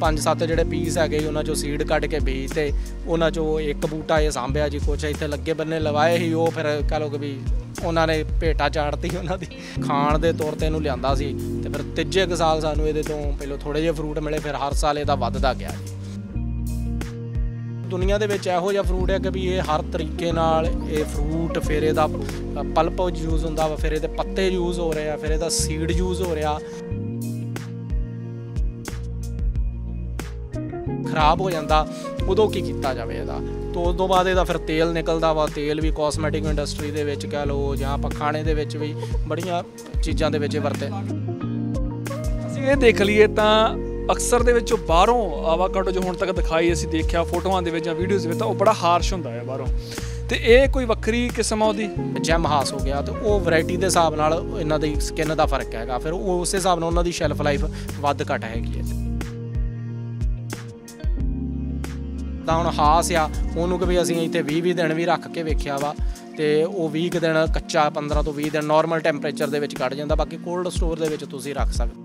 5-7 ਜਿਹੜੇ ਪੀਸ ਹੈਗੇ ਉਹਨਾਂ 'ਚੋਂ ਸੀਡ ਕੱਢ ਕੇ ਬੀਜ ਤੇ ਉਹਨਾਂ 'ਚੋਂ ਇੱਕ ਬੂਟਾ ਇਹ ਸਾਂਭਿਆ ਜੀ। ਕੁਛ ਇੱਥੇ ਲੱਗੇ ਬੰਨੇ ਲਵਾਏ ਸੀ, ਉਹ ਫਿਰ ਕਹਿ ਲਓ ਕਿ ਵੀ ਉਹਨਾਂ ਨੇ ਭੇਟਾ ਚਾੜਤੀ ਉਹਨਾਂ ਦੀ ਖਾਣ ਦੇ ਤੌਰ 'ਤੇ ਇਹਨੂੰ ਲਿਆਂਦਾ ਸੀ। ਤੇ ਫਿਰ ਤੀਜੇ ਕੁ ਸਾਲ ਸਾਨੂੰ ਇਹਦੇ ਤੋਂ ਪਹਿਲਾਂ ਥੋੜ੍ਹੇ ਜਿਹੇ ਫਰੂਟ ਮਿਲੇ, ਫਿਰ ਹਰ ਸਾਲ ਇਹਦਾ ਵੱਧਦਾ ਗਿਆ ਜੀ। ਦੁਨੀਆ ਦੇ ਵਿੱਚ ਇਹੋ ਜਿਹਾ ਫਰੂਟ ਹੈ ਕਿ ਵੀ ਇਹ ਹਰ ਤਰੀਕੇ ਨਾਲ ਇਹ ਫਰੂਟ, ਫਿਰ ਇਹਦਾ ਪਲਪ ਯੂਜ਼ ਹੁੰਦਾ ਵਾ, ਫਿਰ ਇਹਦੇ ਪੱਤੇ ਯੂਜ਼ ਹੋ ਰਹੇ ਆ, ਫਿਰ ਇਹਦਾ ਸੀਡ ਯੂਜ਼ ਹੋ ਰਿਹਾ। ਖਰਾਬ ਹੋ ਜਾਂਦਾ ਉਦੋਂ ਕੀ ਕੀਤਾ ਜਾਵੇ ਇਹਦਾ? ਤੋਂ ਉਸ ਤੋਂ ਬਾਅਦ ਇਹਦਾ ਫਿਰ ਤੇਲ ਨਿਕਲਦਾ ਵਾ। ਤੇਲ ਵੀ ਕਾਸਮੈਟਿਕ ਇੰਡਸਟਰੀ ਦੇ ਵਿੱਚ ਕਹਿ ਲਓ ਜਾਂ ਆਪਾਂ ਖਾਣੇ ਦੇ ਵਿੱਚ ਵੀ ਬੜੀਆਂ ਚੀਜ਼ਾਂ ਦੇ ਵਿੱਚ ਵਰਤੇ। ਅਸੀਂ ਇਹ ਦੇਖ ਲਈਏ ਤਾਂ ਅਕਸਰ ਦੇ ਵਿੱਚ ਬਾਹਰੋਂ ਆਵਾਕਾਡੋ ਜੋ ਹੁਣ ਤੱਕ ਦਿਖਾਈ ਅਸੀਂ ਦੇਖਿਆ ਫੋਟੋਆਂ ਦੇ ਵਿੱਚ ਜਾਂ ਵੀਡੀਓਜ਼ ਵਿੱਚ, ਤਾਂ ਉਹ ਬੜਾ ਹਾਰਸ਼ ਹੁੰਦਾ ਹੈ ਬਾਹਰੋਂ, ਤੇ ਇਹ ਕੋਈ ਵੱਖਰੀ ਕਿਸਮ ਆ ਉਹਦੀ? ਜੈਮ ਹਾਸ ਹੋ ਗਿਆ, ਤੇ ਉਹ ਵੈਰਾਈਟੀ ਦੇ ਹਿਸਾਬ ਨਾਲ ਇਹਨਾਂ ਦੀ ਸਕਿਨ ਦਾ ਫਰਕ ਹੈਗਾ, ਫਿਰ ਉਹ ਉਸੇ ਹਿਸਾਬ ਨਾਲ ਉਹਨਾਂ ਦੀ ਸ਼ੈਲਫ ਲਾਈਫ ਵੱਧ ਘੱਟ ਹੈਗੀ ਹੈ। ਤਾਂ ਹੁਣ ਹਾਸ ਆ ਉਹਨੂੰ ਕਿ ਵੀ ਅਸੀਂ ਇੱਥੇ 20 ਦਿਨ ਵੀ ਰੱਖ ਕੇ ਵੇਖਿਆ ਵਾ, ਤੇ ਉਹ 20 ਦਿਨ ਕੱਚਾ 15 ਤੋਂ 20 ਦਿਨ ਨਾਰਮਲ ਟੈਂਪਰੇਚਰ ਦੇ ਵਿੱਚ ਕੱਢ ਜਾਂਦਾ। ਬਾਕੀ ਕੋਲਡ ਸਟੋਰ ਦੇ ਵਿੱਚ ਤੁਸੀਂ ਰੱਖ ਸਕਦੇ,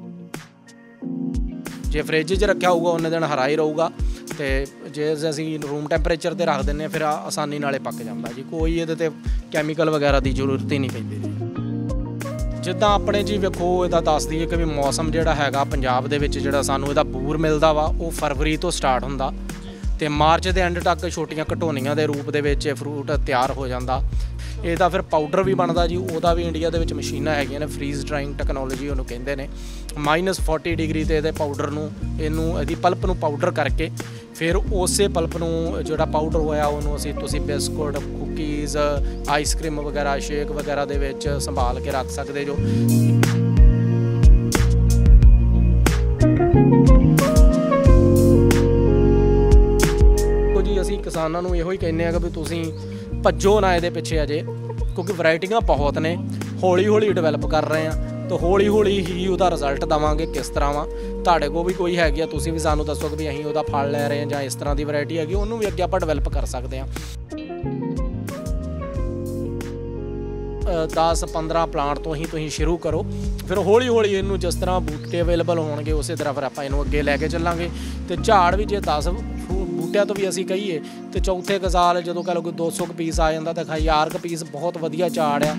ਜੇ ਫਰਿੱਜ 'ਚ ਰੱਖਿਆ ਹੋਊਗਾ ਉਹਨੇ ਦਿਨ ਹਰਾ ਹੀ ਰਹੂਗਾ, ਤੇ ਜੇ ਅਸੀਂ ਰੂਮ ਟੈਂਪਰੇਚਰ 'ਤੇ ਰੱਖ ਦਿੰਦੇ ਹਾਂ ਫਿਰ ਆਸਾਨੀ ਨਾਲੇ ਪੱਕ ਜਾਂਦਾ ਜੀ। ਕੋਈ ਇਹਦੇ 'ਤੇ ਕੈਮੀਕਲ ਵਗੈਰਾ ਦੀ ਜ਼ਰੂਰਤ ਹੀ ਨਹੀਂ ਪੈਂਦੀ ਜੀ। ਜਿੱਦਾਂ ਆਪਣੇ ਜੀ ਵੇਖੋ ਇਹਦਾ ਦੱਸ ਦਈਏ ਕਿ ਵੀ ਮੌਸਮ ਜਿਹੜਾ ਹੈਗਾ ਪੰਜਾਬ ਦੇ ਵਿੱਚ ਜਿਹੜਾ ਸਾਨੂੰ ਇਹਦਾ ਬੂਰ ਮਿਲਦਾ ਵਾ ਉਹ ਫਰਵਰੀ ਤੋਂ ਸਟਾਰਟ ਹੁੰਦਾ, ਤੇ ਮਾਰਚ ਦੇ ਐਂਡ ਤੱਕ ਛੋਟੀਆਂ ਘਟੋਨੀਆਂ ਦੇ ਰੂਪ ਦੇ ਵਿੱਚ ਫਰੂਟ ਤਿਆਰ ਹੋ ਜਾਂਦਾ। ਇਹਦਾ ਫਿਰ ਪਾਊਡਰ ਵੀ ਬਣਦਾ ਜੀ, ਉਹਦਾ ਵੀ ਇੰਡੀਆ ਦੇ ਵਿੱਚ ਮਸ਼ੀਨਾਂ ਹੈਗੀਆਂ ਨੇ, ਫਰੀਜ਼ ਡਰਾਇੰਗ ਟੈਕਨੋਲੋਜੀ ਉਹਨੂੰ ਕਹਿੰਦੇ ਨੇ। -40 ਡਿਗਰੀ 'ਤੇ ਇਹਦੇ ਪਾਊਡਰ ਨੂੰ ਇਹਦੀ ਪਲਪ ਨੂੰ ਪਾਊਡਰ ਕਰਕੇ ਫਿਰ ਉਸੇ ਪਲਪ ਨੂੰ ਜਿਹੜਾ ਪਾਊਡਰ ਹੋਇਆ ਉਹਨੂੰ ਤੁਸੀਂ ਬਿਸਕੁਟ, ਕੁਕੀਜ਼, ਆਈਸਕ੍ਰੀਮ ਵਗੈਰਾ, ਸ਼ੇਕ ਵਗੈਰਾ ਦੇ ਵਿੱਚ ਸੰਭਾਲ ਕੇ ਰੱਖ ਸਕਦੇ ਜੋ। ਜੀ ਅਸੀਂ ਕਿਸਾਨਾਂ ਨੂੰ ਇਹੋ ਹੀ ਕਹਿੰਦੇ ਹਾਂ ਕਿ ਵੀ ਤੁਸੀਂ ਭੱਜੋ ਨਾ ਇਹਦੇ ਪਿੱਛੇ ਅਜੇ, ਕਿਉਂਕਿ ਵੈਰਾਈਟੀਆਂ ਬਹੁਤ ਨੇ, ਹੌਲੀ ਹੌਲੀ ਡਿਵੈਲਪ ਕਰ ਰਹੇ ਹਾਂ, ਤਾਂ ਹੌਲੀ ਹੌਲੀ ਹੀ ਉਹਦਾ ਰਿਜ਼ਲਟ ਦੇਵਾਂਗੇ ਕਿਸ ਤਰ੍ਹਾਂ ਵਾ। ਤੁਹਾਡੇ ਕੋਲ ਵੀ ਕੋਈ ਹੈਗੀ ਆ, ਤੁਸੀਂ ਵੀ ਸਾਨੂੰ ਦੱਸੋ ਕਿ ਵੀ ਅਸੀਂ ਉਹਦਾ ਫਲ ਲੈ ਰਹੇ ਹਾਂ ਜਾਂ ਇਸ ਤਰ੍ਹਾਂ ਦੀ ਵੈਰਾਈਟੀ ਹੈਗੀ, ਉਹਨੂੰ ਵੀ ਅੱਗੇ ਆਪਾਂ ਡਿਵੈਲਪ ਕਰ ਸਕਦੇ ਹਾਂ। 10-15 ਪਲਾਂਟ ਤੋਂ ਹੀ ਤੁਸੀਂ ਸ਼ੁਰੂ ਕਰੋ, ਫਿਰ ਹੌਲੀ ਹੌਲੀ ਇਹਨੂੰ ਜਿਸ ਤਰ੍ਹਾਂ ਬੂਟੇ ਅਵੇਲੇਬਲ ਹੋਣਗੇ ਉਸੇ ਤਰ੍ਹਾਂ ਫਿਰ ਆਪਾਂ ਇਹਨੂੰ ਅੱਗੇ ਲੈ ਕੇ ਚੱਲਾਂਗੇ। ਤੇ ਝਾੜ ਵੀ ਜੇ 10 ਬੂਟਿਆਂ ਤੋਂ ਵੀ ਅਸੀਂ ਕਹੀਏ ਤੇ ਚੌਥੇ ਕੁ ਸਾਲ ਜਦੋਂ ਕਹਿ ਲਓ ਕੋਈ 200 ਕੁ ਪੀਸ ਆ ਜਾਂਦਾ ਤਾਂ 1000 ਕੁ ਪੀਸ ਬਹੁਤ ਵਧੀਆ ਝਾੜ ਆ।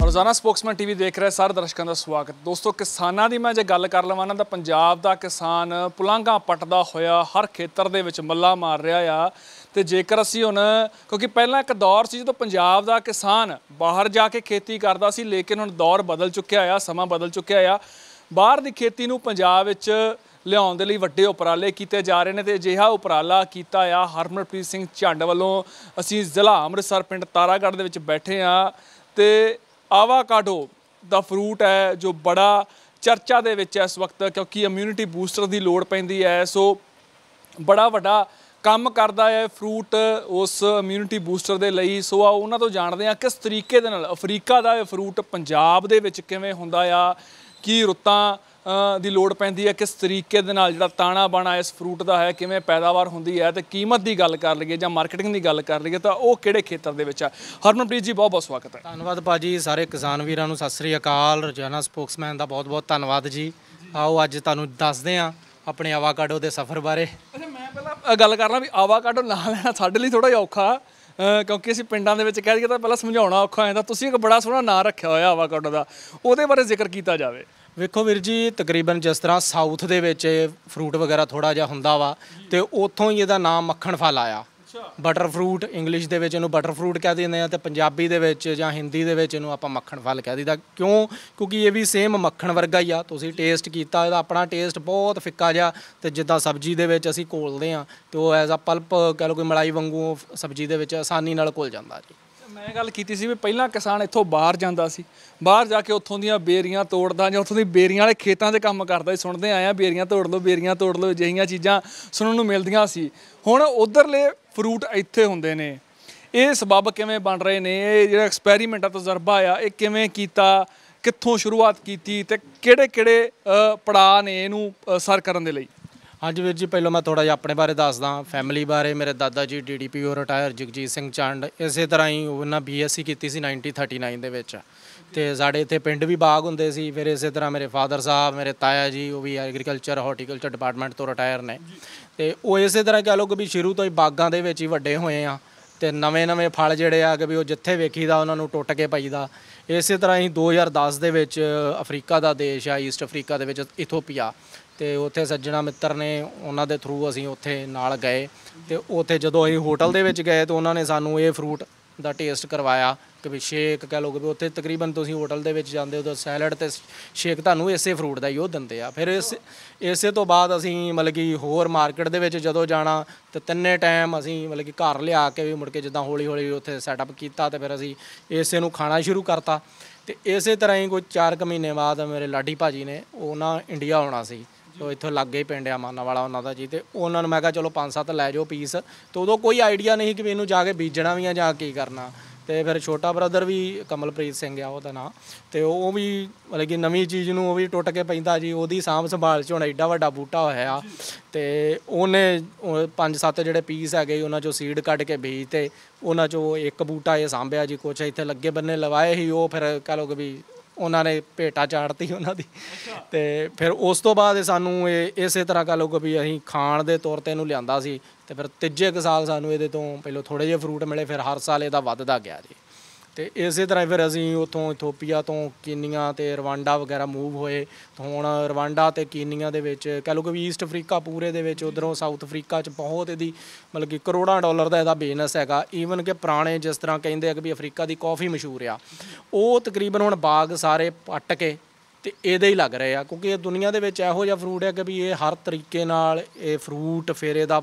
ਰੋਜ਼ਾਨਾ ਸਪੋਕਸਮੈਨ ਟੀਵੀ ਦੇਖ ਰਹੇ ਸਾਰੇ ਦਰਸ਼ਕਾਂ ਦਾ ਸਵਾਗਤ। ਦੋਸਤੋ, ਕਿਸਾਨਾਂ ਦੀ ਮੈਂ ਜੇ ਗੱਲ ਕਰ ਲਵਾਂ ਨਾ ਤਾਂ ਪੰਜਾਬ ਦਾ ਕਿਸਾਨ ਪੁਲਾਂਘਾਂ ਪੱਟਦਾ ਹੋਇਆ ਹਰ ਖੇਤਰ ਦੇ ਵਿੱਚ ਮੱਲਾ ਮਾਰ ਰਿਹਾ ਆ। ਤੇ ਜੇਕਰ ਅਸੀਂ ਹੁਣ, ਕਿਉਂਕਿ ਪਹਿਲਾਂ ਇੱਕ ਦੌਰ ਸੀ ਜਦੋਂ ਪੰਜਾਬ ਦਾ ਕਿਸਾਨ ਬਾਹਰ ਜਾ ਕੇ ਖੇਤੀ ਕਰਦਾ ਸੀ, ਲੇਕਿਨ ਹੁਣ ਦੌਰ ਬਦਲ ਚੁੱਕਿਆ ਆ, ਸਮਾਂ ਬਦਲ ਚੁੱਕਿਆ ਆ। ਬਾਹਰ ਦੀ ਖੇਤੀ ਨੂੰ ਪੰਜਾਬ ਵਿੱਚ ਲਿਆਉਣ ਦੇ ਲਈ ਵੱਡੇ ਉਪਰਾਲੇ ਕੀਤੇ ਜਾ ਰਹੇ ਨੇ, ਤੇ ਅਜਿਹਾ ਉਪਰਾਲਾ ਕੀਤਾ ਆ ਹਰਮਨਪ੍ਰੀਤ ਸਿੰਘ ਝੰਡ ਵੱਲੋਂ। ਅਸੀਂ ਜ਼ਿਲ੍ਹਾ ਅੰਮ੍ਰਿਤਸਰ ਪਿੰਡ ਤਾਰਾਗੜ੍ਹ ਦੇ ਵਿੱਚ ਬੈਠੇ ਹਾਂ, ਤੇ ਆਵਾਕਾਡੋ ਦਾ ਫਰੂਟ ਹੈ ਜੋ ਬੜਾ ਚਰਚਾ ਦੇ ਵਿੱਚ ਹੈ ਇਸ ਵਕਤ, ਕਿਉਂਕਿ ਇਮਿਊਨਿਟੀ ਬੂਸਟਰ ਦੀ ਲੋੜ ਪੈਂਦੀ ਹੈ। ਸੋ ਬੜਾ ਵੱਡਾ ਕੰਮ ਕਰਦਾ ਹੈ ਫਰੂਟ ਉਸ ਇਮਿਊਨਿਟੀ ਬੂਸਟਰ ਦੇ ਲਈ। ਸੋ ਆ ਉਹਨਾਂ ਤੋਂ ਜਾਣਦੇ ਹਾਂ ਕਿਸ ਤਰੀਕੇ ਦੇ ਨਾਲ ਅਫਰੀਕਾ ਦਾ ਇਹ ਫਰੂਟ ਪੰਜਾਬ ਦੇ ਵਿੱਚ ਕਿਵੇਂ ਹੁੰਦਾ ਆ, ਕੀ ਰੁੱਤਾਂ ਦੀ ਲੋੜ ਪੈਂਦੀ ਹੈ, ਕਿਸ ਤਰੀਕੇ ਦੇ ਨਾਲ ਜਿਹੜਾ ਤਾਣਾ ਬਾਣਾ ਇਸ ਫਰੂਟ ਦਾ ਹੈ, ਕਿਵੇਂ ਪੈਦਾਵਾਰ ਹੁੰਦੀ ਹੈ, ਤੇ ਕੀਮਤ ਦੀ ਗੱਲ ਕਰ ਲਈਏ ਜਾਂ ਮਾਰਕੀਟਿੰਗ ਦੀ ਗੱਲ ਕਰ ਲਈਏ ਤਾਂ ਉਹ ਕਿਹੜੇ ਖੇਤਰ ਦੇ ਵਿੱਚ ਹੈ। ਹਰਮਨਪ੍ਰੀਤ ਜੀ, ਬਹੁਤ ਬਹੁਤ ਸਵਾਗਤ ਹੈ। ਧੰਨਵਾਦ ਭਾਜੀ, ਸਾਰੇ ਕਿਸਾਨ ਵੀਰਾਂ ਨੂੰ ਸਤਿ ਸ੍ਰੀ ਅਕਾਲ। ਰੋਜ਼ਾਨਾ ਸਪੋਕਸਮੈਨ ਦਾ ਬਹੁਤ ਬਹੁਤ ਧੰਨਵਾਦ ਜੀ। ਆਓ ਅੱਜ ਤੁਹਾਨੂੰ ਦੱਸਦੇ ਹਾਂ ਆਪਣੇ ਆਵਾਕਾਡੋ ਦੇ ਸਫ਼ਰ ਬਾਰੇ। ਅੱਛਾ, ਮੈਂ ਪਹਿਲਾਂ ਗੱਲ ਕਰਨਾ ਵੀ ਆਵਾਕਾਡੋ ਨਾਂ ਲੈਣਾ ਸਾਡੇ ਲਈ ਥੋੜ੍ਹਾ ਜਿਹਾ ਔਖਾ, ਕਿਉਂਕਿ ਅਸੀਂ ਪਿੰਡਾਂ ਦੇ ਵਿੱਚ ਕਹਿ ਦਈਏ ਤਾਂ ਪਹਿਲਾਂ ਸਮਝਾਉਣਾ ਔਖਾ ਹੋ ਜਾਂਦਾ। ਤੁਸੀਂ ਇੱਕ ਬੜਾ ਸੋਹਣਾ ਨਾਂ ਰੱਖਿਆ ਹੋਇਆ ਆਵਾਕਾਡੋ ਦਾ, ਉਹਦੇ ਬਾਰੇ ਜ਼ਿਕਰ ਕੀਤਾ ਜਾਵੇ। ਵੇਖੋ ਵੀਰ ਜੀ, ਤਕਰੀਬਨ ਜਿਸ ਤਰ੍ਹਾਂ ਸਾਊਥ ਦੇ ਵਿੱਚ ਫਰੂਟ ਵਗੈਰਾ ਥੋੜ੍ਹਾ ਜਿਹਾ ਹੁੰਦਾ ਵਾ, ਤੇ ਉੱਥੋਂ ਹੀ ਇਹਦਾ ਨਾਮ ਮੱਖਣ ਫਲ ਆਇਆ। ਬਟਰ ਫਰੂਟ ਇੰਗਲਿਸ਼ ਦੇ ਵਿੱਚ ਇਹਨੂੰ ਬਟਰ ਫਰੂਟ ਕਹਿ ਦਿੰਦੇ ਆ, ਤੇ ਪੰਜਾਬੀ ਦੇ ਵਿੱਚ ਜਾਂ ਹਿੰਦੀ ਦੇ ਵਿੱਚ ਇਹਨੂੰ ਆਪਾਂ ਮੱਖਣ ਫਲ ਕਹਿ ਦਈਦਾ। ਕਿਉਂਕਿ ਇਹ ਵੀ ਸੇਮ ਮੱਖਣ ਵਰਗਾ ਹੀ ਆ। ਤੁਸੀਂ ਟੇਸਟ ਕੀਤਾ, ਇਹਦਾ ਆਪਣਾ ਟੇਸਟ ਬਹੁਤ ਫਿੱਕਾ ਜਿਹਾ, ਤੇ ਜਿੱਦਾਂ ਸਬਜ਼ੀ ਦੇ ਵਿੱਚ ਅਸੀਂ ਘੋਲਦੇ ਹਾਂ ਤੇ ਉਹ ਐਜ਼ ਆ ਪਲਪ ਕਹਿ ਲਓ ਕੋਈ ਮਲਾਈ ਵਾਂਗੂ ਸਬਜ਼ੀ ਦੇ ਵਿੱਚ ਆਸਾਨੀ ਨਾਲ ਘੁਲ ਜਾਂਦਾ ਜੀ। ਮੈਂ ਗੱਲ ਕੀਤੀ ਸੀ ਵੀ ਪਹਿਲਾਂ ਕਿਸਾਨ ਇੱਥੋਂ ਬਾਹਰ ਜਾਂਦਾ ਸੀ, ਬਾਹਰ ਜਾ ਕੇ ਉੱਥੋਂ ਦੀਆਂ ਬੇਰੀਆਂ ਤੋੜਦਾ ਜਾਂ ਉੱਥੋਂ ਦੀ ਬੇਰੀਆਂ ਵਾਲੇ ਖੇਤਾਂ 'ਚ ਕੰਮ ਕਰਦਾ ਸੀ। ਸੁਣਦੇ ਆਏ ਆ ਬੇਰੀਆਂ ਤੋੜ ਲਓ ਅਜਿਹੀਆਂ ਚੀਜ਼ਾਂ ਸੁਣਨ ਨੂੰ ਮਿਲਦੀਆਂ ਸੀ। ਹੁਣ ਉੱਧਰਲੇ ਫਰੂਟ ਇੱਥੇ ਹੁੰਦੇ ਨੇ। ਇਹ ਸਬੱਬ ਕਿਵੇਂ ਬਣ ਰਹੇ ਨੇ? ਇਹ ਜਿਹੜਾ ਐਕਸਪੈਰੀਮੈਂਟ ਆ, ਤਜਰਬਾ ਆ, ਇਹ ਕਿਵੇਂ ਕੀਤਾ, ਕਿੱਥੋਂ ਸ਼ੁਰੂਆਤ ਕੀਤੀ, ਤੇ ਕਿਹੜੇ ਪੜਾਅ ਨੇ ਇਹਨੂੰ ਸਰ ਕਰਨ ਦੇ ਲਈ? ਹਾਂਜੀ ਵੀਰ ਜੀ, ਪਹਿਲਾਂ ਮੈਂ ਥੋੜ੍ਹਾ ਜਿਹਾ ਆਪਣੇ ਬਾਰੇ ਦੱਸਦਾ। ਫੈਮਿਲੀ ਬਾਰੇ, ਮੇਰੇ ਦਾਦਾ ਜੀ DDPO ਰਿਟਾਇਰ ਜਗਜੀਤ ਸਿੰਘ ਚੰਡ, ਇਸੇ ਤਰ੍ਹਾਂ ਹੀ ਉਹਨਾਂ BSc ਕੀਤੀ ਸੀ 1939 ਦੇ ਵਿੱਚ। ਅਤੇ ਸਾਡੇ ਇੱਥੇ ਪਿੰਡ ਵੀ ਬਾਗ ਹੁੰਦੇ ਸੀ। ਫਿਰ ਇਸੇ ਤਰ੍ਹਾਂ ਮੇਰੇ ਫਾਦਰ ਸਾਹਿਬ, ਮੇਰੇ ਤਾਇਆ ਜੀ, ਉਹ ਵੀ ਐਗਰੀਕਲਚਰ ਹਾਰਟੀਕਲਚਰ ਡਿਪਾਰਟਮੈਂਟ ਤੋਂ ਰਿਟਾਇਰ ਨੇ। ਅਤੇ ਉਹ ਇਸੇ ਤਰ੍ਹਾਂ ਕਹਿ ਲਓ ਕਿ ਵੀ ਸ਼ੁਰੂ ਤੋਂ ਹੀ ਬਾਗਾਂ ਦੇ ਵਿੱਚ ਹੀ ਵੱਡੇ ਹੋਏ ਆ। ਅਤੇ ਨਵੇਂ ਫਲ ਜਿਹੜੇ ਆ ਕਿ ਵੀ ਉਹ ਜਿੱਥੇ ਵੇਖੀਦਾ ਉਹਨਾਂ ਨੂੰ ਟੁੱਟ ਕੇ ਪਾਈਦਾ। ਇਸੇ ਤਰ੍ਹਾਂ ਹੀ 2010 ਦੇ ਵਿੱਚ ਅਫਰੀਕਾ ਦਾ ਦੇਸ਼ ਆ, ਈਸਟ ਅਫਰੀਕਾ ਦੇ ਵਿੱਚ ਇਥੋਪੀਆ, ਅਤੇ ਉੱਥੇ ਸੱਜਣਾ ਮਿੱਤਰ ਨੇ, ਉਹਨਾਂ ਦੇ ਥਰੂ ਅਸੀਂ ਉੱਥੇ ਨਾਲ ਗਏ। ਅਤੇ ਉੱਥੇ ਜਦੋਂ ਅਸੀਂ ਹੋਟਲ ਦੇ ਵਿੱਚ ਗਏ ਤਾਂ ਉਹਨਾਂ ਨੇ ਸਾਨੂੰ ਇਹ ਫਰੂਟ ਦਾ ਟੇਸਟ ਕਰਵਾਇਆ ਕਿ ਵੀ ਸ਼ੇਕ ਕਹਿ ਲਓ ਕਿ ਵੀ ਉੱਥੇ ਤਕਰੀਬਨ ਤੁਸੀਂ ਹੋਟਲ ਦੇ ਵਿੱਚ ਜਾਂਦੇ ਹੋ ਤਾਂ ਸੈਲਡ ਅਤੇ ਸ਼ੇਕ ਤੁਹਾਨੂੰ ਇਸੇ ਫਰੂਟ ਦਾ ਹੀ ਉਹ ਦਿੰਦੇ ਆ। ਫਿਰ ਇਸੇ ਤੋਂ ਬਾਅਦ ਅਸੀਂ ਮਤਲਬ ਕਿ ਹੋਰ ਮਾਰਕੀਟ ਦੇ ਵਿੱਚ ਜਦੋਂ ਜਾਣਾ ਤਾਂ ਤਿੰਨੇ ਟਾਈਮ ਅਸੀਂ ਮਤਲਬ ਕਿ ਘਰ ਲਿਆ ਕੇ ਵੀ ਮੁੜ ਕੇ ਜਿੱਦਾਂ ਹੌਲੀ ਹੌਲੀ ਉੱਥੇ ਸੈਟਅਪ ਕੀਤਾ ਅਤੇ ਫਿਰ ਅਸੀਂ ਇਸੇ ਨੂੰ ਖਾਣਾ ਸ਼ੁਰੂ ਕਰਤਾ। ਅਤੇ ਇਸੇ ਤਰ੍ਹਾਂ ਹੀ ਕੋਈ 4 ਕੁ ਮਹੀਨੇ ਬਾਅਦ ਮੇਰੇ ਲਾਡੀ ਭਾਜੀ ਨੇ ਉਹ ਨਾ ਇੰਡੀਆ ਆਉਣਾ ਸੀ। ਉਹ ਇੱਥੋਂ ਲਾਗੇ ਹੀ ਪਿੰਡ ਆ ਮਾਨਾਵਾਲਾ ਉਹਨਾਂ ਦਾ ਜੀ। ਅਤੇ ਉਹਨਾਂ ਨੂੰ ਮੈਂ ਕਿਹਾ ਚਲੋ 5-7 ਲੈ ਜਾਓ ਪੀਸ। ਅਤੇ ਉਦੋਂ ਕੋਈ ਆਈਡੀਆ ਨਹੀਂ ਕਿ ਵੀ ਇਹਨੂੰ ਜਾ ਕੇ ਬੀਜਣਾ ਵੀ ਆ ਜਾਂ ਕੀ ਕਰਨਾ। ਅਤੇ ਫਿਰ ਛੋਟਾ ਬ੍ਰਦਰ ਵੀ ਕਮਲਪ੍ਰੀਤ ਸਿੰਘ ਆ ਉਹਦਾ ਨਾਂ, ਅਤੇ ਉਹ ਵੀ ਮਤਲਬ ਕਿ ਨਵੀਂ ਚੀਜ਼ ਨੂੰ ਉਹ ਵੀ ਟੁੱਟ ਕੇ ਪੈਂਦਾ ਜੀ। ਉਹਦੀ ਸਾਂਭ ਸੰਭਾਲ 'ਚ ਹੁਣ ਐਡਾ ਵੱਡਾ ਬੂਟਾ ਹੋਇਆ। ਅਤੇ ਉਹਨੇ 5-7 ਜਿਹੜੇ ਪੀਸ ਹੈਗੇ ਉਹਨਾਂ 'ਚੋਂ ਸੀਡ ਕੱਢ ਕੇ ਬੀਜ, ਅਤੇ ਉਹਨਾਂ 'ਚੋਂ ਇੱਕ ਬੂਟਾ ਇਹ ਸਾਂਭਿਆ ਜੀ। ਕੁਛ ਇੱਥੇ ਲੱਗੇ ਬੰਨੇ ਲਵਾਏ ਸੀ, ਉਹ ਫਿਰ ਕਹਿ ਲਓ ਕਿ ਵੀ ਉਹਨਾਂ ਨੇ ਭੇਟਾ ਚਾੜਤੀ ਉਹਨਾਂ ਦੀ। ਅਤੇ ਫਿਰ ਉਸ ਤੋਂ ਬਾਅਦ ਸਾਨੂੰ ਇਹ ਇਸੇ ਤਰ੍ਹਾਂ ਕਹਿ ਲਓ ਕਿ ਵੀ ਅਸੀਂ ਖਾਣ ਦੇ ਤੌਰ 'ਤੇ ਇਹਨੂੰ ਲਿਆਂਦਾ ਸੀ। ਅਤੇ ਫਿਰ ਤੀਜੇ ਕੁ ਸਾਲ ਸਾਨੂੰ ਇਹਦੇ ਤੋਂ ਪਹਿਲਾਂ ਥੋੜ੍ਹੇ ਜਿਹੇ ਫਰੂਟ ਮਿਲੇ, ਫਿਰ ਹਰ ਸਾਲ ਇਹਦਾ ਵੱਧਦਾ ਗਿਆ ਜੀ। ਅਤੇ ਇਸੇ ਤਰ੍ਹਾਂ ਫਿਰ ਅਸੀਂ ਉੱਥੋਂ ਇਥੋਪੀਆ ਤੋਂ ਕੀਨੀਆ ਅਤੇ ਰਵਾਂਡਾ ਵਗੈਰਾ ਮੂਵ ਹੋਏ। ਹੁਣ ਰਵਾਂਡਾ ਅਤੇ ਕੀਨੀਆ ਦੇ ਵਿੱਚ ਕਹਿ ਲਓ ਕਿ ਵੀ ਈਸਟ ਅਫਰੀਕਾ ਪੂਰੇ ਦੇ ਵਿੱਚ, ਉੱਧਰੋਂ ਸਾਊਥ ਅਫਰੀਕਾ 'ਚ ਬਹੁਤ ਇਹਦੀ ਮਤਲਬ ਕਿ ਕਰੋੜਾਂ ਡਾਲਰ ਦਾ ਇਹਦਾ ਬਿਜ਼ਨਸ ਹੈਗਾ। ਈਵਨ ਕਿ ਪੁਰਾਣੇ ਜਿਸ ਤਰ੍ਹਾਂ ਕਹਿੰਦੇ ਆ ਕਿ ਵੀ ਅਫਰੀਕਾ ਦੀ ਕੌਫੀ ਮਸ਼ਹੂਰ ਆ, ਉਹ ਤਕਰੀਬਨ ਹੁਣ ਬਾਗ ਸਾਰੇ ਪੱਟ ਕੇ ਅਤੇ ਇਹਦੇ ਹੀ ਲੱਗ ਰਹੇ ਆ। ਕਿਉਂਕਿ ਇਹ ਦੁਨੀਆ ਦੇ ਵਿੱਚ ਇਹੋ ਜਿਹਾ ਫਰੂਟ ਹੈ ਕਿ ਵੀ ਇਹ ਹਰ ਤਰੀਕੇ ਨਾਲ ਇਹ ਫਰੂਟ, ਫਿਰ ਇਹਦਾ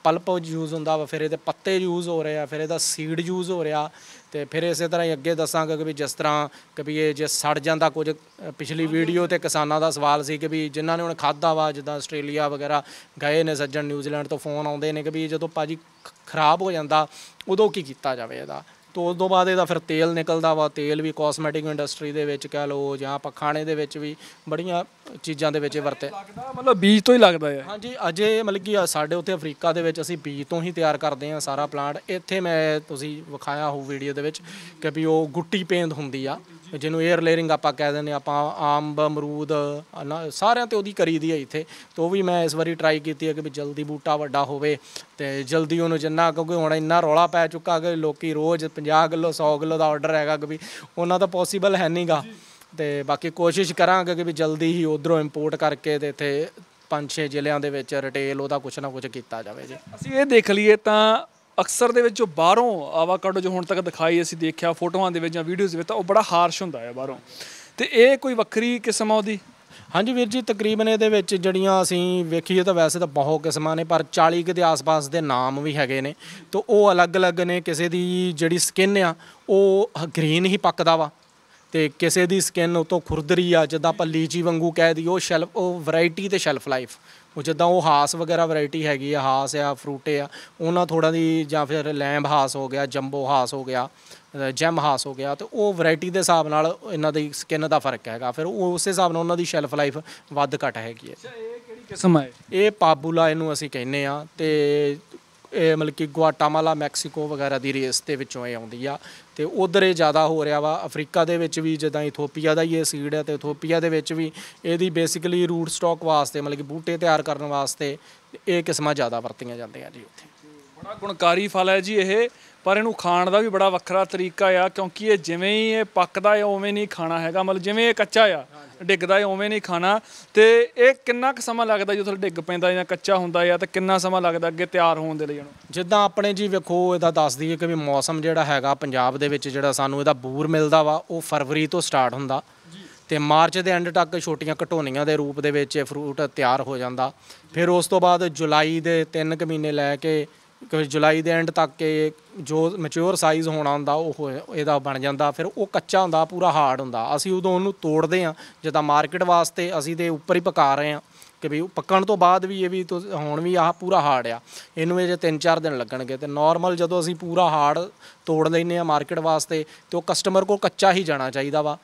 ਪਲਪ ਯੂਜ਼ ਹੁੰਦਾ ਵਾ, ਫਿਰ ਇਹਦੇ ਪੱਤੇ ਯੂਜ਼ ਹੋ ਰਹੇ ਆ, ਫਿਰ ਇਹਦਾ ਸੀਡ ਯੂਜ਼ ਹੋ ਰਿਹਾ। ਅਤੇ ਫਿਰ ਇਸੇ ਤਰ੍ਹਾਂ ਹੀ ਅੱਗੇ ਦੱਸਾਂਗਾ ਕਿ ਵੀ ਜਿਸ ਤਰ੍ਹਾਂ ਕਿ ਵੀ ਇਹ ਜੇ ਸੜ ਜਾਂਦਾ ਕੁਝ, ਪਿਛਲੀ ਵੀਡੀਓ 'ਤੇ ਕਿਸਾਨਾਂ ਦਾ ਸਵਾਲ ਸੀ ਕਿ ਵੀ ਜਿਨ੍ਹਾਂ ਨੇ ਹੁਣ ਖਾਧਾ ਵਾ, ਜਿੱਦਾਂ ਆਸਟ੍ਰੇਲੀਆ ਵਗੈਰਾ ਗਏ ਨੇ ਸੱਜਣ, ਨਿਊਜ਼ੀਲੈਂਡ ਤੋਂ ਫੋਨ ਆਉਂਦੇ ਨੇ ਕਿ ਵੀ ਜਦੋਂ ਭਾਜੀ ਖਰਾਬ ਹੋ ਜਾਂਦਾ ਉਦੋਂ ਕੀ ਕੀਤਾ ਜਾਵੇ ਇਹਦਾ। ਤਾਂ ਉਸ ਤੋਂ ਬਾਅਦ ਇਹਦਾ ਫਿਰ ਤੇਲ ਨਿਕਲਦਾ ਵਾ। ਤੇਲ ਵੀ ਕਾਸਮੈਟਿਕ ਇੰਡਸਟਰੀ ਦੇ ਵਿੱਚ ਕਹਿ ਲਓ ਜਾਂ ਆਪਾਂ ਖਾਣੇ ਦੇ ਵਿੱਚ ਵੀ ਬੜੀਆਂ ਚੀਜ਼ਾਂ ਦੇ ਵਿੱਚ ਵਰਤੇ। ਮਤਲਬ ਬੀਜ ਤੋਂ ਹੀ ਲੱਗਦਾ ਹੈ? ਹਾਂਜੀ, ਅਜੇ ਮਤਲਬ ਕਿ ਸਾਡੇ ਉੱਥੇ ਅਫਰੀਕਾ ਦੇ ਵਿੱਚ ਅਸੀਂ ਬੀਜ ਤੋਂ ਹੀ ਤਿਆਰ ਕਰਦੇ ਹਾਂ ਸਾਰਾ ਪਲਾਂਟ। ਇੱਥੇ ਮੈਂ ਤੁਸੀਂ ਵਿਖਾਇਆ ਹੋਊ ਵੀਡੀਓ ਦੇ ਵਿੱਚ ਕਿ ਵੀ ਉਹ ਗੁੱਟੀ ਪੇਂਦ ਹੁੰਦੀ ਆ, ਜਿਹਨੂੰ ਏਅਰ ਲੇਅਰਿੰਗ ਆਪਾਂ ਕਹਿ ਦਿੰਦੇ ਆਪਾਂ। ਅੰਬ, ਅਮਰੂਦ ਸਾਰਿਆਂ 'ਤੇ ਉਹਦੀ ਕਰੀ ਦੀ ਹੈ ਇੱਥੇ। ਅਤੇ ਉਹ ਵੀ ਮੈਂ ਇਸ ਵਾਰੀ ਟਰਾਈ ਕੀਤੀ ਹੈ ਕਿ ਵੀ ਜਲਦੀ ਬੂਟਾ ਵੱਡਾ ਹੋਵੇ ਅਤੇ ਜਲਦੀ ਉਹਨੂੰ ਜਿੰਨਾ, ਕਿਉਂਕਿ ਹੁਣ ਇੰਨਾ ਰੌਲਾ ਪੈ ਚੁੱਕਾ ਕਿ ਲੋਕ ਰੋਜ਼ 50 ਕਿਲੋ 100 ਕਿਲੋ ਦਾ ਆਰਡਰ ਹੈਗਾ ਕਿ ਵੀ ਉਹਨਾਂ ਦਾ ਪੋਸੀਬਲ ਹੈ ਨਹੀਂ ਗਾ। ਅਤੇ ਬਾਕੀ ਕੋਸ਼ਿਸ਼ ਕਰਾਂਗੇ ਕਿ ਵੀ ਜਲਦੀ ਹੀ ਉੱਧਰੋਂ ਇੰਪੋਰਟ ਕਰਕੇ ਅਤੇ ਇੱਥੇ 5-6 ਜ਼ਿਲ੍ਹਿਆਂ ਦੇ ਵਿੱਚ ਰਿਟੇਲ ਉਹਦਾ ਕੁਛ ਨਾ ਕੁਛ ਕੀਤਾ ਜਾਵੇ ਜੀ। ਅਸੀਂ ਇਹ ਦੇਖ ਲਈਏ ਤਾਂ ਅਕਸਰ ਦੇ ਵਿੱਚ ਜੋ ਬਾਹਰੋਂ ਆਵਾਕਾਡੋ ਜੋ ਹੁਣ ਤੱਕ ਦਿਖਾਈ ਅਸੀਂ ਦੇਖਿਆ ਫੋਟੋਆਂ ਦੇ ਵਿੱਚ ਜਾਂ ਵੀਡੀਓਜ਼ ਦੇ ਵਿੱਚ, ਤਾਂ ਉਹ ਬੜਾ ਹਾਰਸ਼ ਹੁੰਦਾ ਹੈ ਬਾਹਰੋਂ। ਅਤੇ ਇਹ ਕੋਈ ਵੱਖਰੀ ਕਿਸਮ ਆ ਉਹਦੀ? ਹਾਂਜੀ ਵੀਰ ਜੀ, ਤਕਰੀਬਨ ਇਹਦੇ ਵਿੱਚ ਜਿਹੜੀਆਂ ਅਸੀਂ ਵੇਖੀਏ ਤਾਂ ਵੈਸੇ ਤਾਂ ਬਹੁਤ ਕਿਸਮਾਂ ਨੇ, ਪਰ 40 ਕੁ ਦੇ ਆਸ-ਪਾਸ ਦੇ ਨਾਮ ਵੀ ਹੈਗੇ ਨੇ। ਤਾਂ ਉਹ ਅਲੱਗ-ਅਲੱਗ ਨੇ। ਕਿਸੇ ਦੀ ਜਿਹੜੀ ਸਕਿਨ ਆ ਉਹ ਗ੍ਰੀਨ ਹੀ ਪੱਕਦਾ ਵਾ, ਅਤੇ ਕਿਸੇ ਦੀ ਸਕਿਨ ਉਤੋਂ ਖੁਰਦਰੀ ਆ, ਜਿੱਦਾਂ ਆਪਾਂ ਲੀਚੀ ਵਾਂਗੂ ਕਹਿ ਦਈਏ। ਉਹ ਵੈਰਾਈਟੀ ਅਤੇ ਸ਼ੈਲਫ ਲਾਈਫ, ਉਹ ਜਿੱਦਾਂ ਉਹ ਹਾਸ ਵਗੈਰਾ ਵੈਰਾਈਟੀ ਹੈਗੀ ਆ, ਹਾਸ ਆ ਫਰੂਟੇ ਆ ਉਹਨਾਂ ਥੋੜ੍ਹਾ ਦੀ, ਜਾਂ ਫਿਰ ਲੈਂਬ ਹਾਸ ਹੋ ਗਿਆ, ਜੰਬੋ ਹਾਸ ਹੋ ਗਿਆ, ਜੈਮ ਹਾਸ ਹੋ ਗਿਆ। ਅਤੇ ਉਹ ਵੈਰਾਈਟੀ ਦੇ ਹਿਸਾਬ ਨਾਲ ਇਹਨਾਂ ਦੀ ਸਕਿਨ ਦਾ ਫਰਕ ਹੈਗਾ। ਫਿਰ ਉਹ ਉਸ ਹਿਸਾਬ ਨਾਲ ਉਹਨਾਂ ਦੀ ਸ਼ੈਲਫ ਲਾਈਫ ਵੱਧ ਘੱਟ ਹੈਗੀ ਹੈ। ਇਹ ਕਿਹੜੀ ਕਿਸਮ ਹੈ? ਇਹ ਪਾਬੂਲਾ ਇਹਨੂੰ ਅਸੀਂ ਕਹਿੰਦੇ ਹਾਂ। ਅਤੇ ਇਹ ਮਤਲਬ ਕਿ ਗੁਆਟਾਮਾਲਾ, ਮੈਕਸੀਕੋ ਵਗੈਰਾ ਦੀ ਰੇਸ ਦੇ ਵਿੱਚੋਂ ਇਹ ਆਉਂਦੀ ਆ। ਅਤੇ ਉੱਧਰ ਇਹ ਜ਼ਿਆਦਾ ਹੋ ਰਿਹਾ ਵਾ। ਅਫਰੀਕਾ ਦੇ ਵਿੱਚ ਵੀ ਜਿੱਦਾਂ ਇਥੋਪੀਆ ਦਾ ਹੀ ਇਹ ਸੀਡ ਹੈ, ਅਤੇ ਇਥੋਪੀਆ ਦੇ ਵਿੱਚ ਵੀ ਇਹਦੀ ਬੇਸਿਕਲੀ ਰੂਟ ਸਟਾਕ ਵਾਸਤੇ ਮਤਲਬ ਕਿ ਬੂਟੇ ਤਿਆਰ ਕਰਨ ਵਾਸਤੇ ਇਹ ਕਿਸਮਾਂ ਜ਼ਿਆਦਾ ਵਰਤੀਆਂ ਜਾਂਦੀਆਂ ਜੀ ਉੱਥੇ। ਬੜਾ ਗੁਣਕਾਰੀ ਫਲ ਹੈ ਜੀ ਇਹ, ਪਰ ਇਹਨੂੰ ਖਾਣ ਦਾ ਵੀ ਬੜਾ ਵੱਖਰਾ ਤਰੀਕਾ ਆ, ਕਿਉਂਕਿ ਇਹ ਜਿਵੇਂ ਹੀ ਇਹ ਪੱਕਦਾ ਹੈ ਉਵੇਂ ਨਹੀਂ ਖਾਣਾ ਹੈਗਾ। ਮਤਲਬ ਜਿਵੇਂ ਇਹ ਕੱਚਾ ਆ ਡਿੱਗਦਾ ਹੈ ਉਵੇਂ ਨਹੀਂ ਖਾਣਾ। ਅਤੇ ਇਹ ਕਿੰਨਾ ਕੁ ਸਮਾਂ ਲੱਗਦਾ ਜਦੋਂ ਥੋੜ੍ਹਾ ਡਿੱਗ ਪੈਂਦਾ ਜਾਂ ਕੱਚਾ ਹੁੰਦਾ ਆ, ਅਤੇ ਕਿੰਨਾ ਸਮਾਂ ਲੱਗਦਾ ਅੱਗੇ ਤਿਆਰ ਹੋਣ ਦੇ ਲਈ ਇਹਨੂੰ? ਜਿੱਦਾਂ ਆਪਣੇ ਜੀ ਵੇਖੋ, ਇਹਦਾ ਦੱਸ ਦਈਏ ਕਿ ਵੀ ਮੌਸਮ ਜਿਹੜਾ ਹੈਗਾ ਪੰਜਾਬ ਦੇ ਵਿੱਚ, ਜਿਹੜਾ ਸਾਨੂੰ ਇਹਦਾ ਬੂਰ ਮਿਲਦਾ ਵਾ ਉਹ ਫਰਵਰੀ ਤੋਂ ਸਟਾਰਟ ਹੁੰਦਾ, ਅਤੇ ਮਾਰਚ ਦੇ ਐਂਡ ਤੱਕ ਛੋਟੀਆਂ ਘਟੋਨੀਆਂ ਦੇ ਰੂਪ ਦੇ ਵਿੱਚ ਇਹ ਫਰੂਟ ਤਿਆਰ ਹੋ ਜਾਂਦਾ। ਫਿਰ ਉਸ ਤੋਂ ਬਾਅਦ ਜੁਲਾਈ ਦੇ 3 ਕੁ ਮਹੀਨੇ ਲੈ ਕੇ ਜੁਲਾਈ ਦੇ ਐਂਡ ਤੱਕ ਇਹ ਜੋ ਮੈਚਿਓਰ ਸਾਈਜ਼ ਹੋਣਾ ਹੁੰਦਾ ਉਹ ਇਹਦਾ ਬਣ ਜਾਂਦਾ। ਫਿਰ ਉਹ ਕੱਚਾ ਹੁੰਦਾ, ਪੂਰਾ ਹਾਰਡ ਹੁੰਦਾ। ਅਸੀਂ ਉਦੋਂ ਉਹਨੂੰ ਤੋੜਦੇ ਹਾਂ ਜਿੱਦਾਂ ਮਾਰਕੀਟ ਵਾਸਤੇ, ਅਸੀਂ ਤਾਂ ਉੱਪਰ ਹੀ ਪਕਾ ਰਹੇ ਹਾਂ ਕਿ ਵੀ ਪੱਕਣ ਤੋਂ ਬਾਅਦ ਵੀ ਇਹ ਵੀ ਹੁਣ ਵੀ ਆਹ ਪੂਰਾ ਹਾਰਡ ਆ, ਇਹਨੂੰ ਇਹ ਜੇ 3-4 ਦਿਨ ਲੱਗਣਗੇ। ਅਤੇ ਨੋਰਮਲ ਜਦੋਂ ਅਸੀਂ ਪੂਰਾ ਹਾਰਡ ਤੋੜ ਲੈਂਦੇ ਹਾਂ ਮਾਰਕੀਟ ਵਾਸਤੇ, ਅਤੇ ਉਹ ਕਸਟਮਰ ਕੋਲ ਕੱਚਾ ਹੀ ਜਾਣਾ ਚਾਹੀਦਾ ਵਾ।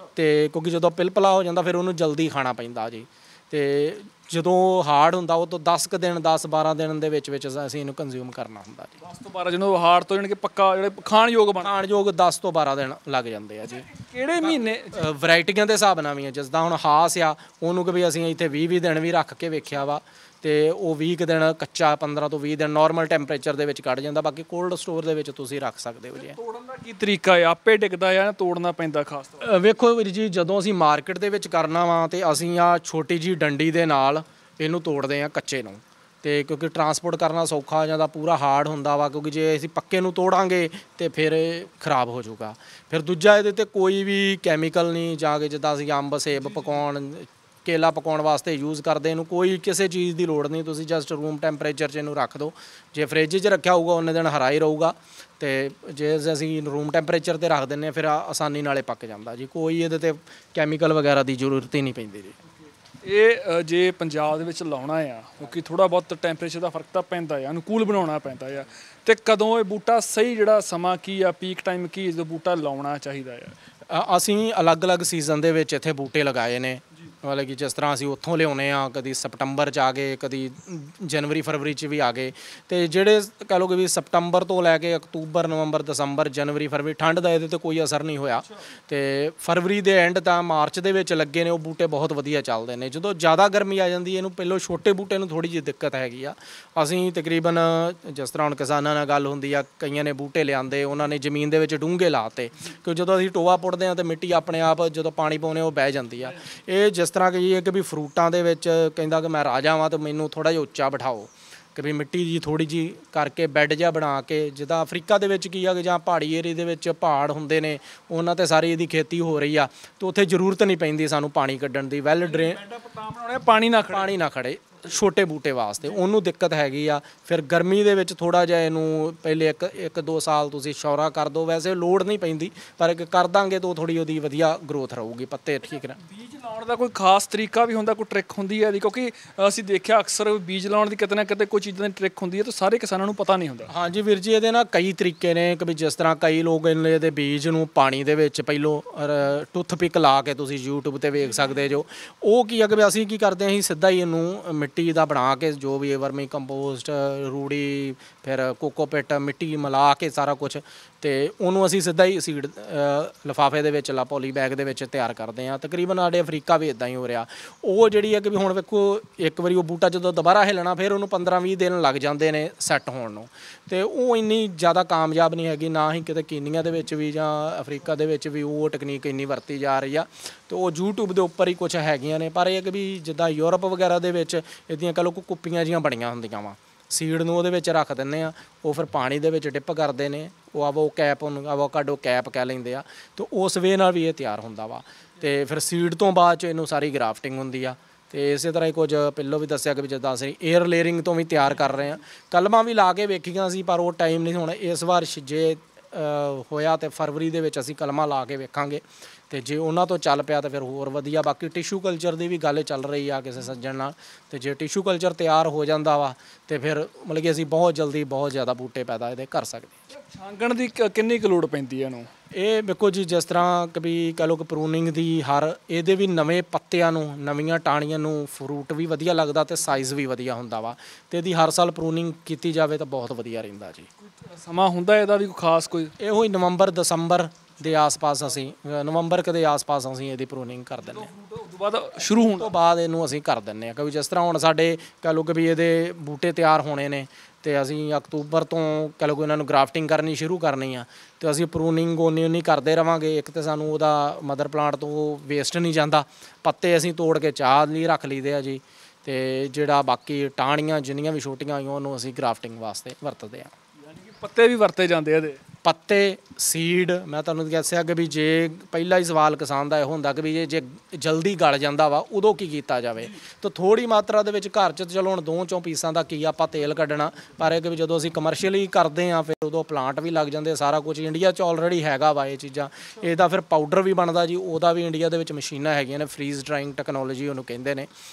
ਅਤੇ ਕਿਉਂਕਿ ਜਦੋਂ ਪਿਲਪਲਾ ਹੋ ਜਾਂਦਾ ਫਿਰ ਉਹਨੂੰ ਜਲਦੀ ਖਾਣਾ ਪੈਂਦਾ ਜੀ। ਤੇ ਜਦੋਂ ਹਾਰਡ ਹੁੰਦਾ ਉਹ ਤੋਂ 10 ਕੁ ਦਿਨ 10-12 ਦਿਨ ਦੇ ਵਿੱਚ ਅਸੀਂ ਇਹਨੂੰ ਕੰਜ਼ਿਊਮ ਕਰਨਾ ਹੁੰਦਾ ਜੀ। 10 ਤੋਂ 12 ਜਦੋਂ ਹਾਰਡ ਤੋਂ ਜਾਣੀ ਕਿ ਪੱਕਾ ਜਿਹੜੇ ਖਾਣਯੋਗ ਖਾਣਯੋਗ 10 ਤੋਂ 12 ਦਿਨ ਲੱਗ ਜਾਂਦੇ ਆ ਜੀ। ਕਿਹੜੇ ਮਹੀਨੇ ਵੈਰਾਈਟੀਆਂ ਦੇ ਹਿਸਾਬ ਨਾਲ ਵੀ ਆ, ਜਿੱਦਾਂ ਹੁਣ ਹਾਸ ਆ ਉਹਨੂੰ ਕਿ ਵੀ ਅਸੀਂ ਇੱਥੇ 20 ਦਿਨ ਵੀ ਰੱਖ ਕੇ ਵੇਖਿਆ ਵਾ ਤੇ ਉਹ 20 ਦਿਨ ਕੱਚਾ 15 ਤੋਂ 20 ਦਿਨ ਨਾਰਮਲ ਟੈਂਪਰੇਚਰ ਦੇ ਵਿੱਚ ਕੱਢ ਜਾਂਦਾ। ਬਾਕੀ ਕੋਲਡ ਸਟੋਰ ਦੇ ਵਿੱਚ ਤੁਸੀਂ ਰੱਖ ਸਕਦੇ ਹੋ ਜੀ। ਤੋੜਨ ਦਾ ਕੀ ਤਰੀਕਾ ਹੈ? ਆਪੇ ਡਿੱਗਦਾ ਜਾਂ ਤੋੜਨਾ ਪੈਂਦਾ ਖਾਸ ਤੌਰ ਵੇਖੋ ਵੀਰ ਜੀ, ਜਦੋਂ ਅਸੀਂ ਮਾਰਕੀਟ ਦੇ ਵਿੱਚ ਕਰਨਾ ਵਾ ਤੇ ਅਸੀਂ ਆ ਛੋਟੀ ਜੀ ਡੰਡੀ ਦੇ ਨਾਲ ਇਹਨੂੰ ਤੋੜਦੇ ਆ ਕੱਚੇ ਨੂੰ, ਤੇ ਕਿਉਂਕਿ ਟਰਾਂਸਪੋਰਟ ਕਰਨਾ ਸੌਖਾ ਹੋ ਜਾਂਦਾ, ਪੂਰਾ ਹਾਰਡ ਹੁੰਦਾ ਵਾ ਕਿਉਂਕਿ ਜੇ ਅਸੀਂ ਪੱਕੇ ਨੂੰ ਤੋੜਾਂਗੇ ਤੇ ਫਿਰ ਖਰਾਬ ਹੋ ਜਾਊਗਾ। ਫਿਰ ਦੂਜਾ ਇਹਦੇ ਤੇ ਕੋਈ ਵੀ ਕੈਮੀਕਲ ਨਹੀਂ, ਜਾ ਕੇ ਜਿੱਦਾਂ ਅਸੀਂ ਅੰਬ ਸੇਬ ਪਕਾਉਣ ਕੇਲਾ ਪਕਾਉਣ ਵਾਸਤੇ ਯੂਜ਼ ਕਰਦੇ, ਇਹਨੂੰ ਕੋਈ ਕਿਸੇ ਚੀਜ਼ ਦੀ ਲੋੜ ਨਹੀਂ। ਤੁਸੀਂ ਜਸਟ ਰੂਮ ਟੈਂਪਰੇਚਰ 'ਚ ਇਹਨੂੰ ਰੱਖ ਦਿਓ। ਜੇ ਫ੍ਰਿਜ 'ਚ ਰੱਖਿਆ ਹੋਊਗਾ ਉਹਨੇ ਦਿਨ ਹਰਾ ਹੀ ਰਹੂਗਾ, ਤੇ ਜੇ ਅਸੀਂ ਰੂਮ ਟੈਂਪਰੇਚਰ 'ਤੇ ਰੱਖ ਦਿੰਦੇ ਹਾਂ ਫਿਰ ਆਸਾਨੀ ਨਾਲੇ ਪੱਕ ਜਾਂਦਾ ਜੀ। ਕੋਈ ਇਹਦੇ 'ਤੇ ਕੈਮੀਕਲ ਵਗੈਰਾ ਦੀ ਜ਼ਰੂਰਤ ਹੀ ਨਹੀਂ ਪੈਂਦੀ ਜੀ। ਇਹ ਜੇ ਪੰਜਾਬ ਦੇ ਵਿੱਚ ਲਾਉਣਾ ਆ, ਕਿਉਂਕਿ ਥੋੜਾ ਬਹੁਤ ਟੈਂਪਰੇਚਰ ਦਾ ਫਰਕ ਤਾਂ ਪੈਂਦਾ ਆ, ਅਨੁਕੂਲ ਬਣਾਉਣਾ ਪੈਂਦਾ ਆ, ਤੇ ਕਦੋਂ ਇਹ ਬੂਟਾ ਸਹੀ ਜਿਹੜਾ ਸਮਾਂ ਕੀ ਆ, ਪੀਕ ਟਾਈਮ ਕੀ ਜਦੋਂ ਬੂਟਾ ਲਾਉਣਾ ਚਾਹੀਦਾ ਆ? ਅਸੀਂ ਅਲੱਗ-ਅਲੱਗ ਸੀਜ਼ਨ ਦੇ ਵਿੱਚ ਇੱਥੇ ਬੂਟੇ ਲਗਾਏ ਨੇ। ਮਤਲਬ ਕਿ ਜਿਸ ਤਰ੍ਹਾਂ ਅਸੀਂ ਉੱਥੋਂ ਲਿਆਉਂਦੇ ਹਾਂ, ਕਦੀ ਸਪਟੰਬਰ 'ਚ ਆ ਗਏ, ਕਦੀ ਜਨਵਰੀ ਫਰਵਰੀ 'ਚ ਵੀ ਆ ਗਏ। ਅਤੇ ਜਿਹੜੇ ਕਹਿ ਲਓ ਕਿ ਵੀ ਸਪਟੰਬਰ ਤੋਂ ਲੈ ਕੇ ਅਕਤੂਬਰ ਨਵੰਬਰ ਦਸੰਬਰ ਜਨਵਰੀ ਫਰਵਰੀ ਠੰਡ ਦਾ ਇਹਦੇ 'ਤੇ ਕੋਈ ਅਸਰ ਨਹੀਂ ਹੋਇਆ। ਅਤੇ ਫਰਵਰੀ ਦੇ ਐਂਡ ਤਾਂ ਮਾਰਚ ਦੇ ਵਿੱਚ ਲੱਗੇ ਨੇ ਉਹ ਬੂਟੇ ਬਹੁਤ ਵਧੀਆ ਚੱਲਦੇ ਨੇ। ਜਦੋਂ ਜ਼ਿਆਦਾ ਗਰਮੀ ਆ ਜਾਂਦੀ ਇਹਨੂੰ ਪਹਿਲੋਂ ਛੋਟੇ ਬੂਟੇ ਨੂੰ ਥੋੜ੍ਹੀ ਜਿਹੀ ਦਿੱਕਤ ਹੈਗੀ ਆ। ਅਸੀਂ ਤਕਰੀਬਨ ਜਿਸ ਤਰ੍ਹਾਂ ਹੁਣ ਕਿਸਾਨਾਂ ਨਾਲ ਗੱਲ ਹੁੰਦੀ ਆ, ਕਈਆਂ ਨੇ ਬੂਟੇ ਲਿਆਂਦੇ, ਉਹਨਾਂ ਨੇ ਜ਼ਮੀਨ ਦੇ ਵਿੱਚ ਡੂੰਘੇ ਲਾਤੇ, ਕਿਉਂ ਜਦੋਂ ਅਸੀਂ ਟੋਆ ਪੁੱਟਦੇ ਹਾਂ ਤਾਂ ਮਿੱਟੀ ਆਪਣੇ ਆਪ ਜਦੋਂ ਪਾਣੀ ਪਾਉਂਦੇ ਉਹ ਬਹਿ ਜਾਂਦੀ ਆ। ਇਹ ਜਿਸ ਤਰ੍ਹਾਂ ਕਿ ਇਹ ਕਿ ਵੀ ਫਰੂਟਾਂ ਦੇ ਵਿੱਚ ਕਹਿੰਦਾ ਕਿ ਮੈਂ ਰਾਜਾ ਵਾਂ ਤਾਂ ਮੈਨੂੰ ਥੋੜ੍ਹਾ ਜਿਹਾ ਉੱਚਾ ਬਿਠਾਓ, ਕਿ ਵੀ ਮਿੱਟੀ ਜੀ ਥੋੜ੍ਹੀ ਜਿਹੀ ਕਰਕੇ ਬੈੱਡ ਜਿਹਾ ਬਣਾ ਕੇ, ਜਿੱਦਾਂ ਅਫਰੀਕਾ ਦੇ ਵਿੱਚ ਕੀ ਆ ਕਿ ਜਾਂ ਪਹਾੜੀ ਏਰੀਏ ਦੇ ਵਿੱਚ ਪਹਾੜ ਹੁੰਦੇ ਨੇ ਉਹਨਾਂ 'ਤੇ ਸਾਰੀ ਇਹਦੀ ਖੇਤੀ ਹੋ ਰਹੀ ਆ, ਤਾਂ ਉੱਥੇ ਜ਼ਰੂਰਤ ਨਹੀਂ ਪੈਂਦੀ ਸਾਨੂੰ ਪਾਣੀ ਕੱਢਣ ਦੀ। ਵੈਲ ਡਰੇਨ ਪਾਣੀ ਨਾ ਖੜੇ ਛੋਟੇ ਬੂਟੇ ਵਾਸਤੇ, ਉਹਨੂੰ ਦਿੱਕਤ ਹੈਗੀ ਆ। ਫਿਰ ਗਰਮੀ ਦੇ ਵਿੱਚ ਥੋੜ੍ਹਾ ਜਿਹਾ ਇਹਨੂੰ ਪਹਿਲੇ 1-2 ਸਾਲ ਤੁਸੀਂ ਸ਼ੌਰਾ ਕਰ ਦਿਓ, ਵੈਸੇ ਲੋੜ ਨਹੀਂ ਪੈਂਦੀ, ਪਰ ਕਰ ਦਾਂਗੇ ਤਾਂ ਥੋੜ੍ਹੀ ਉਹਦੀ ਵਧੀਆ ਗਰੋਥ ਰਹੂਗੀ, ਪੱਤੇ ਠੀਕ ਨੇ। ਬੀਜ ਲਾਉਣ ਦਾ ਕੋਈ ਖਾਸ ਤਰੀਕਾ ਵੀ ਹੁੰਦਾ, ਕੋਈ ਟ੍ਰਿਕ ਹੁੰਦੀ ਹੈ ਇਹਦੀ? ਕਿਉਂਕਿ ਅਸੀਂ ਦੇਖਿਆ ਅਕਸਰ ਬੀਜ ਲਾਉਣ ਦੀ ਕਿਤੇ ਨਾ ਕਿਤੇ ਕੋਈ ਚੀਜ਼ਾਂ ਦੀ ਟ੍ਰਿਕ ਹੁੰਦੀ ਹੈ, ਤਾਂ ਸਾਰੇ ਕਿਸਾਨਾਂ ਨੂੰ ਪਤਾ ਨਹੀਂ ਹੁੰਦਾ। ਹਾਂਜੀ ਵੀਰ ਜੀ, ਇਹਦੇ ਨਾਲ ਕਈ ਤਰੀਕੇ ਨੇ ਕਿ ਵੀ ਜਿਸ ਤਰ੍ਹਾਂ ਕਈ ਲੋਕ ਇਹਦੇ ਬੀਜ ਨੂੰ ਪਾਣੀ ਦੇ ਵਿੱਚ ਪਹਿਲੋਂ ਟੁੱਥਪਿਕ ਲਾ ਕੇ, ਤੁਸੀਂ YouTube 'ਤੇ ਵੇਖ ਸਕਦੇ ਜੋ, ਉਹ ਕੀ ਆ ਕਿ ਅਸੀਂ ਕੀ ਕਰਦੇ ਹਾਂ, ਅਸੀਂ ਸਿੱਧਾ ਹੀ ਇਹਨੂੰ ਮਿੱਟੀ ਦਾ ਬਣਾ ਕੇ ਜੋ ਵੀ ਵਰਮੀ ਕੰਪੋਸਟ ਰੂੜੀ ਫਿਰ ਕੋਕੋਪਿਟ ਮਿੱਟੀ ਮਿਲਾ ਕੇ ਸਾਰਾ ਕੁਛ, ਅਤੇ ਉਹਨੂੰ ਅਸੀਂ ਸਿੱਧਾ ਹੀ ਸੀਡ ਲਿਫਾਫੇ ਦੇ ਵਿੱਚ ਪੋਲੀ ਬੈਗ ਦੇ ਵਿੱਚ ਤਿਆਰ ਕਰਦੇ ਹਾਂ। ਤਕਰੀਬਨ ਸਾਡੇ ਅਫਰੀਕਾ ਵੀ ਇੱਦਾਂ ਹੀ ਹੋ ਰਿਹਾ। ਉਹ ਜਿਹੜੀ ਹੈ ਕਿ ਵੀ ਹੁਣ ਵੇਖੋ ਇੱਕ ਵਾਰੀ ਉਹ ਬੂਟਾ ਜਦੋਂ ਦੁਬਾਰਾ ਹਿੱਲਣਾ ਫਿਰ ਉਹਨੂੰ 15-20 ਦਿਨ ਲੱਗ ਜਾਂਦੇ ਨੇ ਸੈੱਟ ਹੋਣ ਨੂੰ, ਅਤੇ ਉਹ ਇੰਨੀ ਜ਼ਿਆਦਾ ਕਾਮਯਾਬ ਨਹੀਂ ਹੈਗੀ। ਨਾ ਹੀ ਕਿਤੇ ਕੀਨੀਆ ਦੇ ਵਿੱਚ ਵੀ ਜਾਂ ਅਫਰੀਕਾ ਦੇ ਵਿੱਚ ਵੀ ਉਹ ਟੈਕਨੀਕ ਇੰਨੀ ਵਰਤੀ ਜਾ ਰਹੀ ਆ, ਅਤੇ ਉਹ YouTube ਦੇ ਉੱਪਰ ਹੀ ਕੁਛ ਹੈਗੀਆਂ ਨੇ। ਪਰ ਇਹ ਕਿ ਵੀ ਜਿੱਦਾਂ ਯੂਰਪ ਵਗੈਰਾ ਦੇ ਵਿੱਚ ਇਹਦੀਆਂ ਕਹਿ ਲਓ ਕਿ ਕੁੱਪੀਆਂ ਜਿਹੀਆਂ ਬਣੀਆਂ ਹੁੰਦੀਆਂ ਵਾ, ਸੀਡ ਨੂੰ ਉਹਦੇ ਵਿੱਚ ਰੱਖ ਦਿੰਦੇ ਆ, ਉਹ ਫਿਰ ਪਾਣੀ ਦੇ ਵਿੱਚ ਡਿਪ ਕਰਦੇ ਨੇ, ਉਹ ਉਹਨੂੰ ਆਵੋਕਾਡੋ ਕੈਪ ਕਹਿ ਲੈਂਦੇ ਆ, ਅਤੇ ਉਸ ਵੇ ਨਾਲ ਵੀ ਇਹ ਤਿਆਰ ਹੁੰਦਾ ਵਾ। ਅਤੇ ਫਿਰ ਸੀਡ ਤੋਂ ਬਾਅਦ 'ਚ ਇਹਨੂੰ ਸਾਰੀ ਗ੍ਰਾਫਟਿੰਗ ਹੁੰਦੀ ਆ। ਅਤੇ ਇਸੇ ਤਰ੍ਹਾਂ ਹੀ ਕੁਝ ਪਹਿਲੋਂ ਵੀ ਦੱਸਿਆ ਕਿ ਵੀ ਜਿੱਦਾਂ ਅਸੀਂ ਏਅਰ ਲੇਅਰਿੰਗ ਤੋਂ ਵੀ ਤਿਆਰ ਕਰ ਰਹੇ ਹਾਂ। ਕਲਮਾਂ ਵੀ ਲਾ ਕੇ ਵੇਖੀਆਂ ਸੀ ਪਰ ਉਹ ਟਾਈਮ ਨਹੀਂ। ਹੁਣ ਇਸ ਵਾਰ ਜੇ ਹੋਇਆ ਤਾਂ ਫਰਵਰੀ ਦੇ ਵਿੱਚ ਅਸੀਂ ਕਲਮਾਂ ਲਾ ਕੇ ਵੇਖਾਂਗੇ, ਅਤੇ ਜੇ ਉਹਨਾਂ ਤੋਂ ਚੱਲ ਪਿਆ ਤਾਂ ਫਿਰ ਹੋਰ ਵਧੀਆ। ਬਾਕੀ ਟਿਸ਼ੂ ਕਲਚਰ ਦੀ ਵੀ ਗੱਲ ਚੱਲ ਰਹੀ ਆ ਕਿਸੇ ਸੱਜਣ ਨਾਲ, ਅਤੇ ਜੇ ਟਿਸ਼ੂ ਕਲਚਰ ਤਿਆਰ ਹੋ ਜਾਂਦਾ ਵਾ ਤਾਂ ਫਿਰ ਮਤਲਬ ਕਿ ਅਸੀਂ ਬਹੁਤ ਜਲਦੀ ਬਹੁਤ ਜ਼ਿਆਦਾ ਬੂਟੇ ਪੈਦਾ ਇਹਦੇ ਕਰ ਸਕਦੇ। ਛਾਂਗਣ ਦੀ ਕਿੰਨੀ ਕੁ ਲੋੜ ਪੈਂਦੀ ਹੈ ਇਹਨੂੰ? ਇਹ ਵੇਖੋ ਜੀ, ਜਿਸ ਤਰ੍ਹਾਂ ਕਿ ਵੀ ਕਹਿ ਲਓ ਕਿ ਪ੍ਰੂਨਿੰਗ ਦੀ ਇਹਦੇ ਵੀ ਨਵੇਂ ਪੱਤਿਆਂ ਨੂੰ ਨਵੀਆਂ ਟਾਹਣੀਆਂ ਨੂੰ ਫਰੂਟ ਵੀ ਵਧੀਆ ਲੱਗਦਾ ਅਤੇ ਸਾਈਜ਼ ਵੀ ਵਧੀਆ ਹੁੰਦਾ ਵਾ, ਅਤੇ ਇਹਦੀ ਹਰ ਸਾਲ ਪ੍ਰੂਨਿੰਗ ਕੀਤੀ ਜਾਵੇ ਤਾਂ ਬਹੁਤ ਵਧੀਆ ਰਹਿੰਦਾ ਜੀ। ਸਮਾਂ ਹੁੰਦਾ ਇਹਦਾ ਵੀ ਕੋਈ ਖਾਸ? ਕੋਈ ਇਹੋ ਹੀ ਨਵੰਬਰ ਦਸੰਬਰ ਦੇ ਆਸ-ਪਾਸ ਅਸੀਂ ਨਵੰਬਰ ਦੇ ਆਸ-ਪਾਸ ਅਸੀਂ ਇਹਦੀ ਪ੍ਰੂਨਿੰਗ ਕਰ ਦਿੰਦੇ ਹਾਂ। ਉਸ ਤੋਂ ਬਾਅਦ ਸ਼ੁਰੂ ਹੋਣ ਤੋਂ ਬਾਅਦ ਇਹਨੂੰ ਅਸੀਂ ਕਰ ਦਿੰਦੇ ਹਾਂ, ਕਿਉਂਕਿ ਜਿਸ ਤਰ੍ਹਾਂ ਹੁਣ ਸਾਡੇ ਕਹਿ ਲਓ ਕਿ ਵੀ ਇਹਦੇ ਬੂਟੇ ਤਿਆਰ ਹੋਣੇ ਨੇ, ਅਤੇ ਅਸੀਂ ਅਕਤੂਬਰ ਤੋਂ ਕਹਿ ਲਓ ਕਿ ਇਹਨਾਂ ਨੂੰ ਗ੍ਰਾਫਟਿੰਗ ਕਰਨੀ ਸ਼ੁਰੂ ਕਰਨੀ ਆ, ਅਤੇ ਅਸੀਂ ਪ੍ਰੂਨਿੰਗ ਉਨੀ ਕਰਦੇ ਰਹਾਂਗੇ। ਇੱਕ ਤਾਂ ਸਾਨੂੰ ਉਹਦਾ ਮਦਰ ਪਲਾਂਟ ਤੋਂ ਵੇਸਟ ਨਹੀਂ ਜਾਂਦਾ, ਪੱਤੇ ਅਸੀਂ ਤੋੜ ਕੇ ਚਾਹ ਲਈ ਰੱਖ ਲਈਦੇ ਆ ਜੀ, ਅਤੇ ਜਿਹੜਾ ਬਾਕੀ ਟਾਹਣੀਆਂ ਜਿੰਨੀਆਂ ਵੀ ਛੋਟੀਆਂ ਹੋਈਆਂ ਉਹਨੂੰ ਅਸੀਂ ਗ੍ਰਾਫਟਿੰਗ ਵਾਸਤੇ ਵਰਤਦੇ ਹਾਂ। ਯਾਨੀ ਕਿ ਪੱਤੇ ਵੀ ਵਰਤੇ ਜਾਂਦੇ ਇਹਦੇ? ਪੱਤੇ, ਸੀਡ। ਮੈਂ ਤੁਹਾਨੂੰ ਦੱਸਿਆ ਕਿ ਵੀ ਜੇ ਪਹਿਲਾ ਹੀ ਸਵਾਲ ਕਿਸਾਨ ਦਾ ਇਹ ਹੁੰਦਾ ਕਿ ਵੀ ਜੇ ਜਲਦੀ ਗਲ ਜਾਂਦਾ ਵਾ ਉਦੋਂ ਕੀ ਕੀਤਾ ਜਾਵੇ, ਤਾਂ ਥੋੜ੍ਹੀ ਮਾਤਰਾ ਦੇ ਵਿੱਚ ਘਰ 'ਚ ਚਲੋ ਹੁਣ 2-4 ਪੀਸਾਂ ਦਾ ਕੀ ਆਪਾਂ ਤੇਲ ਕੱਢਣਾ, ਪਰ ਇਹ ਕਿ ਵੀ ਜਦੋਂ ਅਸੀਂ ਕਮਰਸ਼ੀਅਲੀ ਕਰਦੇ ਹਾਂ ਫਿਰ ਉਦੋਂ ਪਲਾਂਟ ਵੀ ਲੱਗ ਜਾਂਦੇ, ਸਾਰਾ ਕੁਝ ਇੰਡੀਆ 'ਚ ਆਲਰੇਡੀ ਹੈਗਾ ਵਾ ਇਹ ਚੀਜ਼ਾਂ। ਇਹਦਾ ਫਿਰ ਪਾਊਡਰ ਵੀ ਬਣਦਾ ਜੀ, ਉਹਦਾ ਵੀ ਇੰਡੀਆ ਦੇ ਵਿੱਚ ਮਸ਼ੀਨਾਂ ਹੈਗੀਆਂ ਨੇ, ਫਰੀਜ਼ ਡਰਾਇੰਗ ਟੈਕਨੋਲੋਜੀ ਉਹਨੂੰ ਕਹਿੰਦੇ ਨੇ।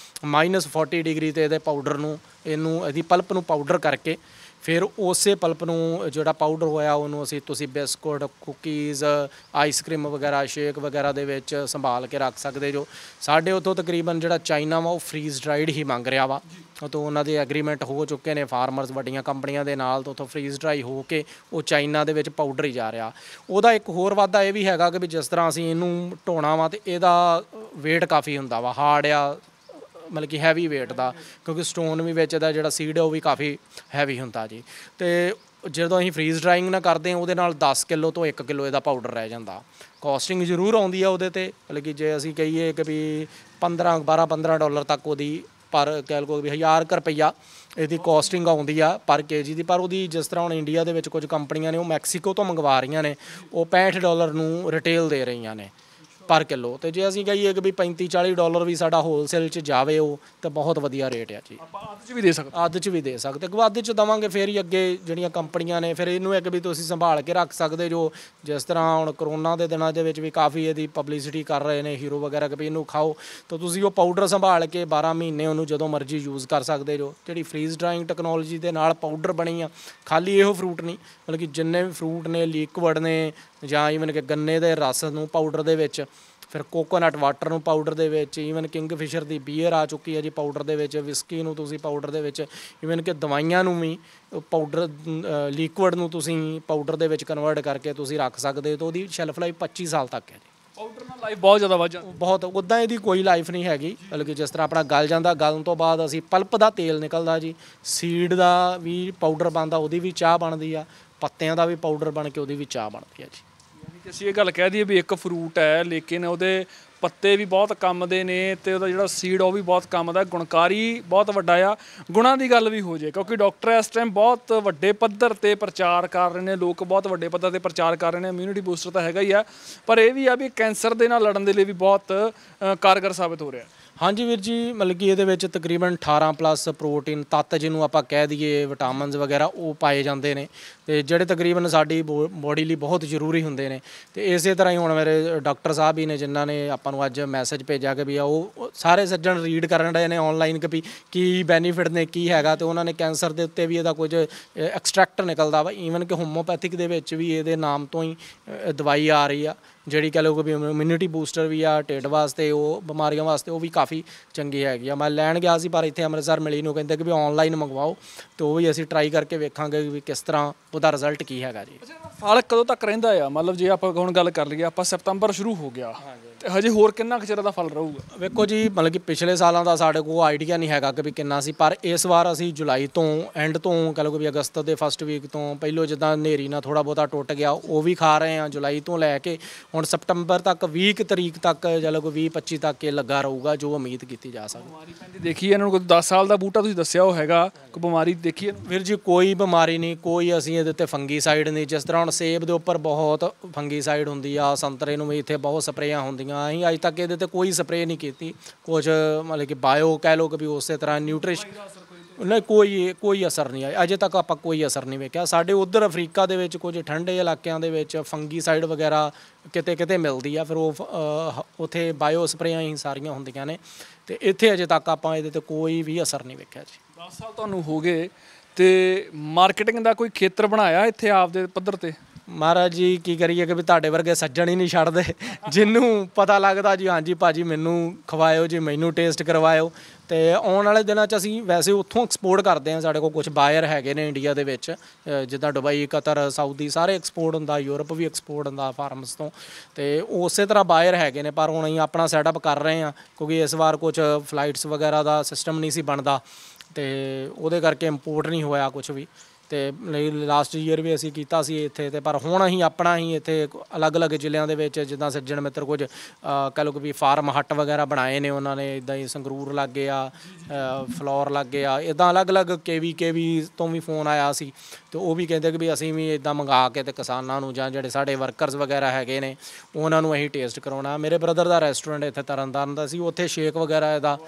-40 ਡਿਗਰੀ 'ਤੇ ਇਹਦੇ ਪਾਊਡਰ ਨੂੰ ਇਹਦੀ ਪਲਪ ਨੂੰ ਪਾਊਡਰ ਕਰਕੇ ਫਿਰ ਉਸੇ ਪਲਪ ਨੂੰ ਜਿਹੜਾ ਪਾਊਡਰ ਹੋਇਆ ਉਹਨੂੰ ਤੁਸੀਂ ਬਿਸਕੁਟ, ਕੁਕੀਜ਼, ਆਈਸਕ੍ਰੀਮ ਵਗੈਰਾ, ਸ਼ੇਕ ਵਗੈਰਾ ਦੇ ਵਿੱਚ ਸੰਭਾਲ ਕੇ ਰੱਖ ਸਕਦੇ ਜੋ। ਸਾਡੇ ਉੱਥੋਂ ਤਕਰੀਬਨ ਜਿਹੜਾ ਚਾਈਨਾ ਵਾ ਉਹ ਫਰੀਜ਼ ਡਰਾਈਡ ਹੀ ਮੰਗ ਰਿਹਾ ਵਾ। ਤੋਂ ਉਹਨਾਂ ਦੇ ਐਗਰੀਮੈਂਟ ਹੋ ਚੁੱਕੇ ਨੇ ਫਾਰਮਰਸ ਵੱਡੀਆਂ ਕੰਪਨੀਆਂ ਦੇ ਨਾਲ, ਤੋਂ ਉੱਥੋਂ ਫਰੀਜ਼ ਡਰਾਈ ਹੋ ਕੇ ਉਹ ਚਾਈਨਾ ਦੇ ਵਿੱਚ ਪਾਊਡਰ ਹੀ ਜਾ ਰਿਹਾ। ਉਹਦਾ ਇੱਕ ਹੋਰ ਵਾਧਾ ਇਹ ਵੀ ਹੈਗਾ ਕਿ ਵੀ ਜਿਸ ਤਰ੍ਹਾਂ ਅਸੀਂ ਇਹਨੂੰ ਢੋਣਾ ਵਾ ਤੇ ਇਹਦਾ ਵੇਟ ਕਾਫੀ ਹੁੰਦਾ ਵਾ, ਹਾਰਡ ਆ, ਮਤਲਬ ਕਿ ਹੈਵੀ ਵੇਟ ਦਾ, ਕਿਉਂਕਿ ਸਟੋਨ ਵੀ ਵਿੱਚ ਇਹਦਾ ਜਿਹੜਾ ਸੀਡ ਹੈ ਉਹ ਵੀ ਕਾਫੀ ਹੈਵੀ ਹੁੰਦਾ ਜੀ। ਅਤੇ ਜਦੋਂ ਅਸੀਂ ਫਰੀਜ਼ ਡਰਾਇੰਗ ਨਾ ਕਰਦੇ ਹਾਂ ਉਹਦੇ ਨਾਲ 10 ਕਿਲੋ ਤੋਂ 1 ਕਿਲੋ ਇਹਦਾ ਪਾਊਡਰ ਰਹਿ ਜਾਂਦਾ। ਕੋਸਟਿੰਗ ਜ਼ਰੂਰ ਆਉਂਦੀ ਆ ਉਹਦੇ 'ਤੇ, ਮਤਲਬ ਕਿ ਜੇ ਅਸੀਂ ਕਹੀਏ ਕਿ ਵੀ $12-15 ਤੱਕ ਉਹਦੀ ਪਰ ਕਹਿ ਲਓ ਵੀ 1000 ਰੁਪਈਆ ਇਹਦੀ ਕੋਸਟਿੰਗ ਆਉਂਦੀ ਆ ਪਰ ਕੇਜੀ ਦੀ। ਪਰ ਉਹਦੀ ਜਿਸ ਤਰ੍ਹਾਂ ਹੁਣ ਇੰਡੀਆ ਦੇ ਵਿੱਚ ਕੁਝ ਕੰਪਨੀਆਂ ਨੇ ਉਹ ਮੈਕਸੀਕੋ ਤੋਂ ਮੰਗਵਾ ਰਹੀਆਂ ਨੇ, ਉਹ $65 ਨੂੰ ਰਿਟੇਲ ਦੇ ਰਹੀਆਂ ਨੇ ਪਰ ਕਿਲੋ। ਅਤੇ ਜੇ ਅਸੀਂ ਕਹੀਏ ਕਿ ਵੀ $35-40 ਵੀ ਸਾਡਾ ਹੋਲਸੇਲ 'ਚ ਜਾਵੇ ਉਹ ਤਾਂ ਬਹੁਤ ਵਧੀਆ ਰੇਟ ਆ ਜੀ। ਆਪਾਂ ਅੱਧ 'ਚ ਵੀ ਦੇ ਸਕਦੇ, ਅੱਧ 'ਚ ਵੀ ਦੇ ਸਕਦੇ, ਅੱਧ 'ਚ ਦੇਵਾਂਗੇ ਫਿਰ ਹੀ ਅੱਗੇ ਜਿਹੜੀਆਂ ਕੰਪਨੀਆਂ ਨੇ ਫਿਰ ਇਹਨੂੰ ਇੱਕ ਵੀ ਤੁਸੀਂ ਸੰਭਾਲ ਕੇ ਰੱਖ ਸਕਦੇ ਜੋ। ਜਿਸ ਤਰ੍ਹਾਂ ਹੁਣ ਕਰੋਨਾ ਦੇ ਦਿਨਾਂ ਦੇ ਵਿੱਚ ਵੀ ਕਾਫੀ ਇਹਦੀ ਪਬਲਿਸਿਟੀ ਕਰ ਰਹੇ ਨੇ ਹੀਰੋ ਵਗੈਰਾ ਕਿ ਵੀ ਇਹਨੂੰ ਖਾਓ, ਤਾਂ ਤੁਸੀਂ ਉਹ ਪਾਊਡਰ ਸੰਭਾਲ ਕੇ 12 ਮਹੀਨੇ ਉਹਨੂੰ ਜਦੋਂ ਮਰਜ਼ੀ ਯੂਜ਼ ਕਰ ਸਕਦੇ ਜੋ। ਜਿਹੜੀ ਫਰੀਜ਼ ਡਰਾਇੰਗ ਟੈਕਨੋਲੋਜੀ ਦੇ ਨਾਲ ਪਾਊਡਰ ਬਣੀ ਆ, ਖਾਲੀ ਇਹੋ ਫਰੂਟ ਨਹੀਂ, ਮਤਲਬ ਕਿ ਜਿੰਨੇ ਵੀ ਫਰੂਟ ਨੇ, ਲਿਕੁਇਡ ਨੇ, ਜਾਂ ਈਵਨ ਕਿ ਗੰਨੇ ਦੇ ਰਸ ਨੂੰ ਪਾਊਡਰ ਦੇ ਵਿੱਚ, ਫਿਰ ਕੋਕੋਨਟ ਵਾਟਰ ਨੂੰ ਪਾਊਡਰ ਦੇ ਵਿੱਚ, ਈਵਨ ਕਿੰਗਫਿਸ਼ਰ ਦੀ ਬੀਅਰ ਆ ਚੁੱਕੀ ਹੈ ਜੀ ਪਾਊਡਰ ਦੇ ਵਿੱਚ, ਵਿਸਕੀ ਨੂੰ ਤੁਸੀਂ ਪਾਊਡਰ ਦੇ ਵਿੱਚ, ਈਵਨ ਕਿ ਦਵਾਈਆਂ ਨੂੰ ਵੀ ਪਾਊਡਰ ਲਿਕੁਇਡ ਨੂੰ ਤੁਸੀਂ ਪਾਊਡਰ ਦੇ ਵਿੱਚ ਕਨਵਰਟ ਕਰਕੇ ਤੁਸੀਂ ਰੱਖ ਸਕਦੇ ਹੋ। ਤਾਂ ਉਹਦੀ ਸ਼ੈਲਫ ਲਾਈਫ 25 ਸਾਲ ਤੱਕ ਹੈ ਜੀ। ਪਾਊਡਰ ਨਾਲ ਲਾਈਫ ਬਹੁਤ ਜ਼ਿਆਦਾ ਵੱਧ ਜਾਂਦੀ, ਬਹੁਤ। ਉੱਦਾਂ ਇਹਦੀ ਕੋਈ ਲਾਈਫ ਨਹੀਂ ਹੈਗੀ, ਮਤਲਬ ਕਿ ਜਿਸ ਤਰ੍ਹਾਂ ਆਪਣਾ ਗਲ ਜਾਂਦਾ, ਗਲਣ ਤੋਂ ਬਾਅਦ ਅਸੀਂ ਪਲਪ ਦਾ ਤੇਲ ਨਿਕਲਦਾ ਜੀ, ਸੀਡ ਦਾ ਵੀ ਪਾਊਡਰ ਬਣਦਾ, ਉਹਦੀ ਵੀ ਚਾਹ ਬਣਦੀ ਆ, ਪੱਤਿਆਂ ਦਾ ਵੀ ਪਾਊਡਰ ਬਣ ਕੇ ਉਹਦੀ ਵੀ ਚਾਹ ਬਣਦੀ ਆ ਜੀ। ਅਸੀਂ ਇਹ ਗੱਲ ਕਹਿ ਦਈਏ ਵੀ ਇੱਕ ਫਰੂਟ ਹੈ ਲੇਕਿਨ ਉਹਦੇ ਪੱਤੇ ਵੀ ਬਹੁਤ ਕੰਮ ਦੇ ਨੇ ਅਤੇ ਉਹਦਾ ਜਿਹੜਾ ਸੀਡ ਉਹ ਵੀ ਬਹੁਤ ਕੰਮ ਦਾ, ਗੁਣਕਾਰੀ ਬਹੁਤ ਵੱਡਾ ਆ। ਗੁਣਾਂ ਦੀ ਗੱਲ ਵੀ ਹੋ ਜਾਏ ਕਿਉਂਕਿ ਡਾਕਟਰ ਇਸ ਟਾਈਮ ਬਹੁਤ ਵੱਡੇ ਪੱਧਰ 'ਤੇ ਪ੍ਰਚਾਰ ਕਰ ਰਹੇ ਨੇ, ਲੋਕ ਬਹੁਤ ਵੱਡੇ ਪੱਧਰ 'ਤੇ ਪ੍ਰਚਾਰ ਕਰ ਰਹੇ ਨੇ। ਇਮਿਊਨਿਟੀ ਬੂਸਟਰ ਤਾਂ ਹੈਗਾ ਹੀ ਆ, ਪਰ ਇਹ ਵੀ ਆ ਵੀ ਕੈਂਸਰ ਦੇ ਨਾਲ ਲੜਨ ਦੇ ਲਈ ਵੀ ਬਹੁਤ ਕਾਰਗਰ ਸਾਬਿਤ ਹੋ ਰਿਹਾ। ਹਾਂਜੀ ਵੀਰ ਜੀ, ਮਤਲਬ ਕਿ ਇਹਦੇ ਵਿੱਚ ਤਕਰੀਬਨ 18+ ਪ੍ਰੋਟੀਨ ਤੱਤ ਜਿਹਨੂੰ ਆਪਾਂ ਕਹਿ ਦਈਏ, ਵਿਟਾਮਿਨਸ ਵਗੈਰਾ ਉਹ ਪਾਏ ਜਾਂਦੇ ਨੇ, ਅਤੇ ਜਿਹੜੇ ਤਕਰੀਬਨ ਸਾਡੀ ਬੋਡੀ ਲਈ ਬਹੁਤ ਜ਼ਰੂਰੀ ਹੁੰਦੇ ਨੇ। ਅਤੇ ਇਸੇ ਤਰ੍ਹਾਂ ਹੀ ਹੁਣ ਮੇਰੇ ਡਾਕਟਰ ਸਾਹਿਬ ਹੀ ਨੇ ਜਿਨ੍ਹਾਂ ਨੇ ਆਪਾਂ ਨੂੰ ਅੱਜ ਮੈਸੇਜ ਭੇਜਿਆ ਕਿ ਵੀ ਉਹ ਸਾਰੇ ਸੱਜਣ ਰੀਡ ਕਰਨ ਰਹੇ ਨੇ ਔਨਲਾਈਨ ਕਿ ਵੀ ਕੀ ਬੈਨੀਫਿਟ ਨੇ, ਕੀ ਹੈਗਾ, ਅਤੇ ਉਹਨਾਂ ਨੇ ਕੈਂਸਰ ਦੇ ਉੱਤੇ ਵੀ ਇਹਦਾ ਕੁਝ ਐਕਸਟਰੈਕਟ ਨਿਕਲਦਾ ਵਾ। ਈਵਨ ਕਿ ਹੋਮੋਪੈਥਿਕ ਦੇ ਵਿੱਚ ਵੀ ਇਹਦੇ ਨਾਮ ਤੋਂ ਹੀ ਦਵਾਈ ਆ ਰਹੀ ਆ ਜਿਹੜੀ ਕਹਿ ਲਓ ਕਿ ਇਮਿਊਨਿਟੀ ਬੂਸਟਰ ਵੀ ਆ, ਢਿੱਡ ਵਾਸਤੇ, ਉਹ ਬਿਮਾਰੀਆਂ ਵਾਸਤੇ ਉਹ ਵੀ ਕਾਫੀ ਚੰਗੀ ਹੈਗੀ ਆ। ਮੈਂ ਲੈਣ ਗਿਆ ਸੀ ਪਰ ਇੱਥੇ ਅੰਮ੍ਰਿਤਸਰ ਮਿਲੀ ਨੂੰ, ਕਹਿੰਦੇ ਕਿ ਵੀ ਔਨਲਾਈਨ ਮੰਗਵਾਓ, ਅਤੇ ਉਹ ਵੀ ਅਸੀਂ ਟਰਾਈ ਕਰਕੇ ਵੇਖਾਂਗੇ ਵੀ ਕਿਸ ਤਰ੍ਹਾਂ ਉਹਦਾ ਰਿਜ਼ਲਟ ਕੀ ਹੈਗਾ ਜੀ। ਫਲ ਕਦੋਂ ਤੱਕ ਰਹਿੰਦਾ ਆ? ਮਤਲਬ ਜੇ ਆਪਾਂ ਹੁਣ ਗੱਲ ਕਰ ਲਈਏ, ਆਪਾਂ ਸਤੰਬਰ ਸ਼ੁਰੂ ਹੋ ਗਿਆ ਤੇ ਹਜੇ ਹੋਰ ਕਿੰਨਾ ਕੁ ਚਿਰ ਦਾ ਫਲ ਰਹੂਗਾ? ਵੇਖੋ ਜੀ, ਮਤਲਬ ਕਿ ਪਿਛਲੇ ਸਾਲਾਂ ਦਾ ਸਾਡੇ ਕੋਲ ਆਈਡੀਆ ਨਹੀਂ ਹੈਗਾ ਕਿ ਵੀ ਕਿੰਨਾ ਸੀ, ਪਰ ਇਸ ਵਾਰ ਅਸੀਂ ਜੁਲਾਈ ਤੋਂ ਐਂਡ ਤੋਂ ਕਹਿ ਲਓ ਕਿ ਵੀ ਅਗਸਤ ਦੇ ਫਸਟ ਵੀਕ ਤੋਂ ਪਹਿਲੋਂ ਜਿੱਦਾਂ ਹਨੇਰੀ ਨਾਲ ਥੋੜ੍ਹਾ ਬਹੁਤਾ ਟੁੱਟ ਗਿਆ ਉਹ ਵੀ ਖਾ ਰਹੇ ਹਾਂ। ਜੁਲਾਈ ਤੋਂ ਲੈ ਕੇ ਹੁਣ ਸਪਟੰਬਰ ਤੱਕ 20 ਤਰੀਕ ਤੱਕ ਜਾਂ ਲਓ 20-25 ਤੱਕ ਇਹ ਲੱਗਾ ਰਹੂਗਾ, ਜੋ ਉਮੀਦ ਕੀਤੀ ਜਾ ਸਕਦੀ। ਬਿਮਾਰੀ ਪੈਂਦੀ ਦੇਖੀ ਇਹਨਾਂ ਨੂੰ? ਕੋਈ 10 ਸਾਲ ਦਾ ਬੂਟਾ ਤੁਸੀਂ ਦੱਸਿਆ ਉਹ ਹੈਗਾ, ਕੋਈ ਬਿਮਾਰੀ ਦੇਖੀ? ਵੀਰ ਜੀ ਕੋਈ ਬਿਮਾਰੀ ਨਹੀਂ, ਕੋਈ ਅਸੀਂ ਇਹਦੇ ਉੱਤੇ ਫੰਗੀਸਾਈਡ ਨਹੀਂ। ਜਿਸ ਤਰ੍ਹਾਂ ਹੁਣ ਸੇਬ ਦੇ ਉੱਪਰ ਬਹੁਤ ਫੰਗੀਸਾਈਡ ਹੁੰਦੀ ਆ, ਸੰਤਰੇ ਨੂੰ ਵੀ ਇੱਥੇ ਬਹੁਤ ਸਪਰੇਆਂ ਹੁੰਦੀਆਂ, ਅਸੀਂ ਅੱਜ ਤੱਕ ਇਹਦੇ 'ਤੇ ਕੋਈ ਸਪਰੇਅ ਨਹੀਂ ਕੀਤੀ। ਕੁਝ ਮਤਲਬ ਕਿ ਬਾਇਓ ਕਹਿ ਲਓ ਕਿ ਵੀ ਉਸੇ ਤਰ੍ਹਾਂ ਨਿਊਟ੍ਰੀਸ਼ਨ ਨਹੀਂ, ਕੋਈ ਅਸਰ ਨਹੀਂ ਆਇਆ ਅਜੇ ਤੱਕ, ਆਪਾਂ ਕੋਈ ਅਸਰ ਨਹੀਂ ਵੇਖਿਆ। ਸਾਡੇ ਉੱਧਰ ਅਫਰੀਕਾ ਦੇ ਵਿੱਚ ਕੁਝ ਠੰਡੇ ਇਲਾਕਿਆਂ ਦੇ ਵਿੱਚ ਫੰਗੀਸਾਈਡ ਵਗੈਰਾ ਕਿਤੇ ਮਿਲਦੀ ਆ, ਫਿਰ ਉਹ ਉੱਥੇ ਬਾਇਓ ਸਪਰੇਆਂ ਹੀ ਸਾਰੀਆਂ ਹੁੰਦੀਆਂ ਨੇ, ਅਤੇ ਇੱਥੇ ਅਜੇ ਤੱਕ ਆਪਾਂ ਇਹਦੇ 'ਤੇ ਕੋਈ ਵੀ ਅਸਰ ਨਹੀਂ ਵੇਖਿਆ ਜੀ। 10 ਸਾਲ ਤੁਹਾਨੂੰ ਹੋ ਗਏ ਅਤੇ ਮਾਰਕੀਟਿੰਗ ਦਾ ਕੋਈ ਖੇਤਰ ਬਣਾਇਆ ਇੱਥੇ ਆਪਦੇ ਪੱਧਰ 'ਤੇ? ਮਹਾਰਾਜ ਜੀ ਕੀ ਕਰੀਏ ਕਿ ਵੀ ਤੁਹਾਡੇ ਵਰਗੇ ਸੱਜਣ ਹੀ ਨਹੀਂ ਛੱਡਦੇ, ਜਿਹਨੂੰ ਪਤਾ ਲੱਗਦਾ ਜੀ ਹਾਂਜੀ ਭਾਜੀ ਮੈਨੂੰ ਖਵਾਇਓ ਜੀ, ਮੈਨੂੰ ਟੇਸਟ ਕਰਵਾਇਓ। ਅਤੇ ਆਉਣ ਵਾਲੇ ਦਿਨਾਂ 'ਚ ਅਸੀਂ ਵੈਸੇ ਉੱਥੋਂ ਐਕਸਪੋਰਟ ਕਰਦੇ ਹਾਂ, ਸਾਡੇ ਕੋਲ ਕੁਝ ਬਾਇਰ ਹੈਗੇ ਨੇ ਇੰਡੀਆ ਦੇ ਵਿੱਚ, ਜਿੱਦਾਂ ਦੁਬਈ, ਕਤਰ, ਸਾਊਦੀ ਸਾਰੇ ਐਕਸਪੋਰਟ ਹੁੰਦਾ, ਯੂਰਪ ਵੀ ਐਕਸਪੋਰਟ ਹੁੰਦਾ ਫਾਰਮਸ ਤੋਂ, ਅਤੇ ਉਸੇ ਤਰ੍ਹਾਂ ਬਾਇਰ ਹੈਗੇ ਨੇ। ਪਰ ਹੁਣ ਅਸੀਂ ਆਪਣਾ ਸੈਟਅਪ ਕਰ ਰਹੇ ਹਾਂ ਕਿਉਂਕਿ ਇਸ ਵਾਰ ਕੁਝ ਫਲਾਈਟਸ ਵਗੈਰਾ ਦਾ ਸਿਸਟਮ ਨਹੀਂ ਸੀ ਬਣਦਾ, ਅਤੇ ਉਹਦੇ ਕਰਕੇ ਇੰਪੋਰਟ ਨਹੀਂ ਹੋਇਆ ਕੁਝ ਵੀ। ਅਤੇ ਲਾਸਟ ਈਅਰ ਵੀ ਅਸੀਂ ਕੀਤਾ ਸੀ ਇੱਥੇ, ਅਤੇ ਪਰ ਹੁਣ ਅਸੀਂ ਆਪਣਾ ਹੀ ਇੱਥੇ ਅਲੱਗ-ਅਲੱਗ ਜ਼ਿਲ੍ਹਿਆਂ ਦੇ ਵਿੱਚ ਜਿੱਦਾਂ ਸੱਜਣ ਮਿੱਤਰ ਕੁਝ ਕਹਿ ਲਓ ਕਿ ਵੀ ਫਾਰਮ ਹੱਟ ਵਗੈਰਾ ਬਣਾਏ ਨੇ ਉਹਨਾਂ ਨੇ, ਇੱਦਾਂ ਹੀ ਸੰਗਰੂਰ ਲਾਗੇ ਆ, ਫਲੋਰ ਲਾਗੇ ਆ, ਇੱਦਾਂ ਅਲੱਗ-ਅਲੱਗ KV ਤੋਂ ਵੀ ਫੋਨ ਆਇਆ ਸੀ, ਅਤੇ ਉਹ ਵੀ ਕਹਿੰਦੇ ਕਿ ਵੀ ਅਸੀਂ ਵੀ ਇੱਦਾਂ ਮੰਗਾ ਕੇ ਅਤੇ ਕਿਸਾਨਾਂ ਨੂੰ ਜਾਂ ਜਿਹੜੇ ਸਾਡੇ ਵਰਕਰਸ ਵਗੈਰਾ ਹੈਗੇ ਨੇ ਉਹਨਾਂ ਨੂੰ ਅਸੀਂ ਟੇਸਟ ਕਰਾਉਣਾ। ਮੇਰੇ ਬ੍ਰਦਰ ਦਾ ਰੈਸਟੋਰੈਂਟ ਇੱਥੇ ਤਰਨਤਾਰਨ ਦਾ ਸੀ, ਉੱਥੇ ਸ਼ੇਕ ਵਗੈਰਾ ਇਹਦਾ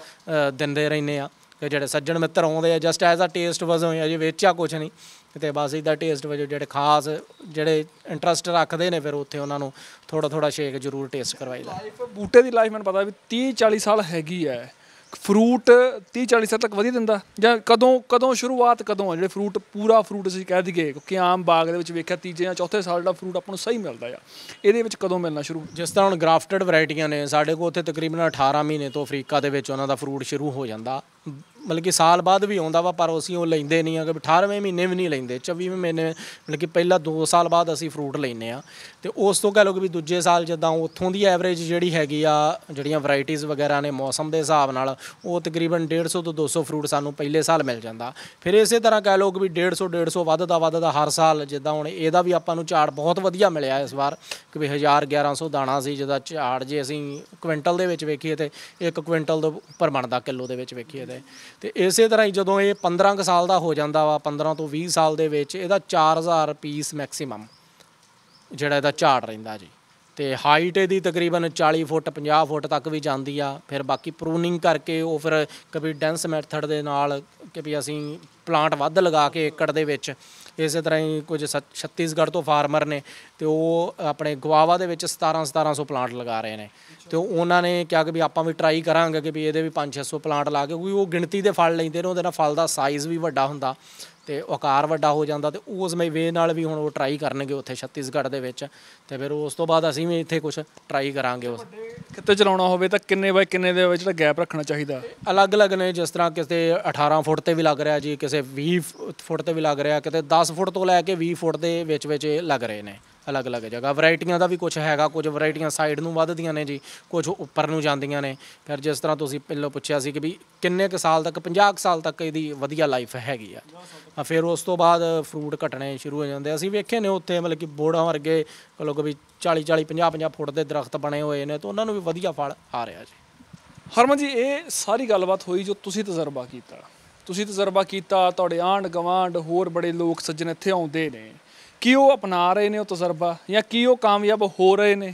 ਦਿੰਦੇ ਰਹਿੰਦੇ ਆ, ਕਿ ਜਿਹੜੇ ਸੱਜਣ ਮਿੱਤਰ ਆਉਂਦੇ ਆ ਜਸਟ ਐਜ਼ ਆ ਟੇਸਟ ਵਜੋਂ ਅਜੇ ਵੇਚਿਆ ਕੁਛ ਨਹੀਂ, ਅਤੇ ਬਸ ਇੱਦਾਂ ਟੇਸਟ ਵਜੋਂ ਜਿਹੜੇ ਖਾਸ ਜਿਹੜੇ ਇੰਟਰਸਟ ਰੱਖਦੇ ਨੇ ਫਿਰ ਉੱਥੇ ਉਹਨਾਂ ਨੂੰ ਥੋੜ੍ਹਾ ਸ਼ੇਕ ਜ਼ਰੂਰ ਟੇਸਟ ਕਰਵਾਈਦਾ। ਲਾਈਫ ਬੂਟੇ ਦੀ ਲਾਈਫ ਮੈਨੂੰ ਪਤਾ ਵੀ 30-40 ਸਾਲ ਹੈਗੀ ਹੈ, ਫਰੂਟ 30-40 ਸਾਲ ਤੱਕ ਵਧੀਆ ਦਿੰਦਾ ਜਾਂ ਕਦੋਂ ਸ਼ੁਰੂਆਤ ਕਦੋਂ ਆ ਜਿਹੜੇ ਫਰੂਟ ਪੂਰਾ ਫਰੂਟ ਅਸੀਂ ਕਹਿ ਦਈਏ, ਕਿਉਂਕਿ ਆਮ ਬਾਗ ਦੇ ਵਿੱਚ ਵੇਖਿਆ ਤੀਜੇ ਜਾਂ ਚੌਥੇ ਸਾਲ ਦਾ ਫਰੂਟ ਆਪਾਂ ਨੂੰ ਸਹੀ ਮਿਲਦਾ ਆ, ਇਹਦੇ ਵਿੱਚ ਕਦੋਂ ਮਿਲਣਾ ਸ਼ੁਰੂ? ਜਿਸ ਤਰ੍ਹਾਂ ਹੁਣ ਗ੍ਰਾਫਟਡ ਵੈਰਾਈਟੀਆਂ ਨੇ ਸਾਡੇ ਕੋਲ, ਉੱਥੇ ਤਕਰੀਬਨ 18 ਮਹੀਨੇ ਤੋਂ ਅਫਰੀਕਾ ਦੇ ਵਿੱਚ ਉਹਨਾਂ ਦਾ ਫਰੂਟ ਸ਼ੁਰੂ ਹੋ ਜਾਂਦਾ, ਮਤਲਬ ਕਿ ਸਾਲ ਬਾਅਦ ਵੀ ਆਉਂਦਾ ਵਾ, ਪਰ ਅਸੀਂ ਉਹ ਲੈਂਦੇ ਨਹੀਂ ਆ ਕਿ 18ਵੇਂ ਮਹੀਨੇ ਵੀ ਨਹੀਂ ਲੈਂਦੇ, 24ਵੇਂ ਮਹੀਨੇ ਮਤਲਬ ਕਿ ਪਹਿਲਾਂ 2 ਸਾਲ ਬਾਅਦ ਅਸੀਂ ਫਰੂਟ ਲੈਂਦੇ ਆ। ਅਤੇ ਉਸ ਤੋਂ ਕਹਿ ਲਓ ਕਿ ਵੀ ਦੂਜੇ ਸਾਲ ਜਿੱਦਾਂ ਉੱਥੋਂ ਦੀ ਐਵਰੇਜ ਜਿਹੜੀ ਹੈਗੀ ਆ, ਜਿਹੜੀਆਂ ਵੈਰਾਈਟੀਜ਼ ਵਗੈਰਾ ਨੇ ਮੌਸਮ ਦੇ ਹਿਸਾਬ ਨਾਲ, ਉਹ ਤਕਰੀਬਨ 150 ਤੋਂ 200 ਫਰੂਟ ਸਾਨੂੰ ਪਹਿਲੇ ਸਾਲ ਮਿਲ ਜਾਂਦਾ। ਫਿਰ ਇਸੇ ਤਰ੍ਹਾਂ ਕਹਿ ਲਓ ਕਿ ਵੀ 150 ਵੱਧਦਾ ਹਰ ਸਾਲ। ਜਿੱਦਾਂ ਹੁਣ ਇਹਦਾ ਵੀ ਆਪਾਂ ਨੂੰ ਝਾੜ ਬਹੁਤ ਵਧੀਆ ਮਿਲਿਆ ਇਸ ਵਾਰ, ਕਿ ਵੀ 1100 ਦਾਣਾ ਸੀ ਜਿਹਦਾ ਝਾੜ, ਜੇ ਅਸੀਂ ਕੁਇੰਟਲ ਦੇ ਵਿੱਚ ਵੇਖੀਏ ਤਾਂ 1 ਕੁਇੰਟਲ ਤੋਂ ਉੱਪਰ ਬਣਦਾ ਕਿਲੋ ਦੇ ਵਿੱਚ ਵੇਖੀਏ ਤੇ ਇਸੇ ਤਰ੍ਹਾਂ ਹੀ ਜਦੋਂ ਇਹ 15 ਕੁ ਸਾਲ ਦਾ ਹੋ ਜਾਂਦਾ ਵਾ, 15 ਤੋਂ 20 ਸਾਲ ਦੇ ਵਿੱਚ ਇਹਦਾ 4000 ਪੀਸ ਮੈਕਸੀਮਮ ਜਿਹੜਾ ਇਹਦਾ ਝਾੜ ਰਹਿੰਦਾ ਜੀ। ਅਤੇ ਹਾਈਟ ਇਹਦੀ ਤਕਰੀਬਨ 40 ਫੁੱਟ 50 ਫੁੱਟ ਤੱਕ ਵੀ ਜਾਂਦੀ ਆ। ਫਿਰ ਬਾਕੀ ਪ੍ਰੂਨਿੰਗ ਕਰਕੇ ਉਹ ਫਿਰ ਕभी ਡੈਂਸ ਮੈਥਡ ਦੇ ਨਾਲ ਕਿ ਵੀ ਅਸੀਂ ਪਲਾਂਟ ਵੱਧ ਲਗਾ ਕੇ ਏਕੜ ਦੇ ਵਿੱਚ, ਇਸੇ ਤਰ੍ਹਾਂ ਹੀ ਕੁਝ ਛੱਤੀਸਗੜ੍ਹ ਤੋਂ ਫਾਰਮਰ ਨੇ ਅਤੇ ਉਹ ਆਪਣੇ ਗਵਾਵਾ ਦੇ ਵਿੱਚ 1700 ਪਲਾਂਟ ਲਗਾ ਰਹੇ ਨੇ, ਅਤੇ ਉਹਨਾਂ ਨੇ ਕਿਹਾ ਕਿ ਵੀ ਆਪਾਂ ਵੀ ਟਰਾਈ ਕਰਾਂਗੇ ਕਿ ਵੀ ਇਹਦੇ ਵੀ 500-600 ਪਲਾਂਟ ਲਾ ਕੇ, ਕਿਉਂਕਿ ਉਹ ਗਿਣਤੀ ਦੇ ਫਲ ਲੈਂਦੇ ਨੇ, ਉਹਦੇ ਨਾਲ ਫਲ ਦਾ ਸਾਈਜ਼ ਵੀ ਵੱਡਾ ਹੁੰਦਾ ਅਤੇ ਆਕਾਰ ਵੱਡਾ ਹੋ ਜਾਂਦਾ, ਅਤੇ ਉਸ ਵੇ ਨਾਲ ਵੀ ਹੁਣ ਉਹ ਟਰਾਈ ਕਰਨਗੇ ਉੱਥੇ ਛੱਤੀਸਗੜ੍ਹ ਦੇ ਵਿੱਚ। ਅਤੇ ਫਿਰ ਉਸ ਤੋਂ ਬਾਅਦ ਅਸੀਂ ਵੀ ਇੱਥੇ ਕੁਛ ਟਰਾਈ ਕਰਾਂਗੇ। ਉਸ ਕਿਤੇ ਚਲਾਉਣਾ ਹੋਵੇ ਤਾਂ ਕਿੰਨੇ ਬਾਏ ਕਿੰਨੇ ਦੇ ਵਿੱਚ ਜਿਹੜਾ ਗੈਪ ਰੱਖਣਾ ਚਾਹੀਦਾ? ਅਲੱਗ-ਅਲੱਗ ਨੇ, ਜਿਸ ਤਰ੍ਹਾਂ ਕਿਸੇ 18 ਫੁੱਟ 'ਤੇ ਵੀ ਲੱਗ ਰਿਹਾ ਜੀ, ਕਿਸੇ 20 ਫੁੱਟ 'ਤੇ ਵੀ ਲੱਗ ਰਿਹਾ, ਕਿਤੇ 10 ਫੁੱਟ ਤੋਂ ਲੈ ਕੇ 20 ਫੁੱਟ ਦੇ ਵਿੱਚ ਲੱਗ ਰਹੇ ਨੇ। ਅਲੱਗ-ਅਲੱਗ ਜਗ੍ਹਾ ਵੈਰਾਈਟੀਆਂ ਦਾ ਵੀ ਕੁਛ ਹੈਗਾ, ਕੁਝ ਵੈਰਾਈਟੀਆਂ ਸਾਈਡ ਨੂੰ ਵੱਧਦੀਆਂ ਨੇ ਜੀ, ਕੁਝ ਉੱਪਰ ਨੂੰ ਜਾਂਦੀਆਂ ਨੇ। ਫਿਰ ਜਿਸ ਤਰ੍ਹਾਂ ਤੁਸੀਂ ਪਹਿਲਾਂ ਪੁੱਛਿਆ ਸੀ ਕਿ ਵੀ ਕਿੰਨੇ ਕੁ ਸਾਲ ਤੱਕ, 50 ਕੁ ਸਾਲ ਤੱਕ ਇਹਦੀ ਵਧੀਆ ਲਾਈਫ ਹੈਗੀ ਆ। ਫਿਰ ਉਸ ਤੋਂ ਬਾਅਦ ਫਰੂਟ ਘਟਣੇ ਸ਼ੁਰੂ ਹੋ ਜਾਂਦੇ। ਅਸੀਂ ਵੇਖੇ ਨੇ ਉੱਥੇ ਮਤਲਬ ਕਿ ਬੋੜਾਂ ਵਰਗੇ ਮਤਲਬ ਵੀ 40-40 50-50 ਫੁੱਟ ਦੇ ਦਰਖਤ ਬਣੇ ਹੋਏ ਨੇ, ਤਾਂ ਉਹਨਾਂ ਨੂੰ ਵੀ ਵਧੀਆ ਫਲ ਆ ਰਿਹਾ ਜੀ। ਹਰਮਨ ਜੀ, ਇਹ ਸਾਰੀ ਗੱਲਬਾਤ ਹੋਈ ਜੋ ਤੁਸੀਂ ਤਜਰਬਾ ਕੀਤਾ, ਤੁਹਾਡੇ ਆਂਢ ਗਵਾਂਢ ਹੋਰ ਬੜੇ ਲੋਕ ਸੱਜਣ ਇੱਥੇ ਆਉਂਦੇ ਨੇ, ਕੀ ਉਹ ਅਪਣਾ ਰਹੇ ਨੇ ਉਹ ਤਜਰਬਾ, ਜਾਂ ਕੀ ਉਹ ਕਾਮਯਾਬ ਹੋ ਰਹੇ ਨੇ?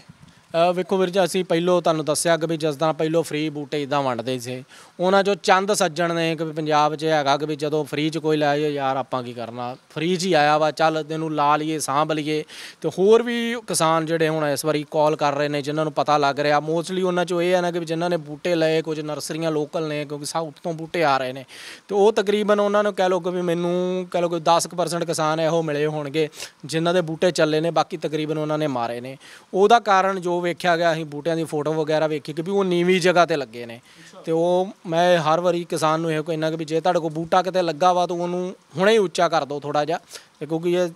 ਵੇਖੋ ਵੀਰ ਜੀ, ਅਸੀਂ ਪਹਿਲੋਂ ਤੁਹਾਨੂੰ ਦੱਸਿਆ ਕਿ ਵੀ ਜਿਸ ਤਰ੍ਹਾਂ ਪਹਿਲੋਂ ਫ੍ਰੀ ਬੂਟੇ ਇੱਦਾਂ ਵੰਡਦੇ ਸੀ, ਉਹਨਾਂ 'ਚੋਂ ਚੰਦ ਸੱਜਣ ਨੇ ਕਿ ਵੀ ਪੰਜਾਬ 'ਚ ਹੈਗਾ ਕਿ ਵੀ ਜਦੋਂ ਫ੍ਰੀ 'ਚ ਕੋਈ ਲੈ ਜਾਏ, ਯਾਰ ਆਪਾਂ ਕੀ ਕਰਨਾ, ਫ੍ਰੀ 'ਚ ਹੀ ਆਇਆ ਵਾ, ਚੱਲ ਤੈਨੂੰ ਲਾ ਲਈਏ, ਸਾਂਭ ਲਈਏ। ਅਤੇ ਹੋਰ ਵੀ ਕਿਸਾਨ ਜਿਹੜੇ ਹੁਣ ਇਸ ਵਾਰੀ ਕਾਲ ਕਰ ਰਹੇ ਨੇ, ਜਿਨ੍ਹਾਂ ਨੂੰ ਪਤਾ ਲੱਗ ਰਿਹਾ, ਮੋਸਟਲੀ ਉਹਨਾਂ 'ਚੋਂ ਇਹ ਹੈ ਨਾ ਕਿ ਜਿਨ੍ਹਾਂ ਨੇ ਬੂਟੇ ਲਏ, ਕੁਝ ਨਰਸਰੀਆਂ ਲੋਕਲ ਨੇ, ਕਿਉਂਕਿ ਸਾਊਥ ਤੋਂ ਬੂਟੇ ਆ ਰਹੇ ਨੇ, ਅਤੇ ਉਹ ਤਕਰੀਬਨ ਉਹਨਾਂ ਨੂੰ ਕਹਿ ਲਓ ਕਿ ਵੀ ਮੈਨੂੰ ਕਹਿ ਲਓ ਕਿ 10% ਕਿਸਾਨ ਇਹੋ ਮਿਲੇ ਹੋਣਗੇ ਜਿਨ੍ਹਾਂ ਦੇ ਬੂਟੇ ਚੱਲੇ ਨੇ, ਬਾਕੀ ਤਕਰੀਬਨ ਉਹਨਾਂ ਨੇ ਮਾਰੇ ਨੇ। ਉਹਦਾ ਕਾਰਨ ਜੋ ਵੇਖਿਆ ਗਿਆ, ਅਸੀਂ ਬੂਟਿਆਂ ਦੀ ਫੋਟੋ ਵਗੈਰਾ ਵੇਖੀ ਕਿ ਵੀ ਉਹ ਨੀਵੀਂ ਜਗ੍ਹਾ 'ਤੇ ਲੱਗੇ ਨੇ, ਅਤੇ ਉਹ ਮੈਂ ਹਰ ਵਾਰੀ ਕਿਸਾਨ ਨੂੰ ਇਹ ਕਹਿੰਦਾ ਕਿ ਵੀ ਜੇ ਤੁਹਾਡੇ ਕੋਲ ਬੂਟਾ ਕਿਤੇ ਲੱਗਾ ਵਾ ਤਾਂ ਉਹਨੂੰ ਹੁਣੇ ਹੀ ਉੱਚਾ ਕਰ ਦਿਓ ਥੋੜ੍ਹਾ ਜਿਹਾ, ਕਿਉਂਕਿ ਇਹ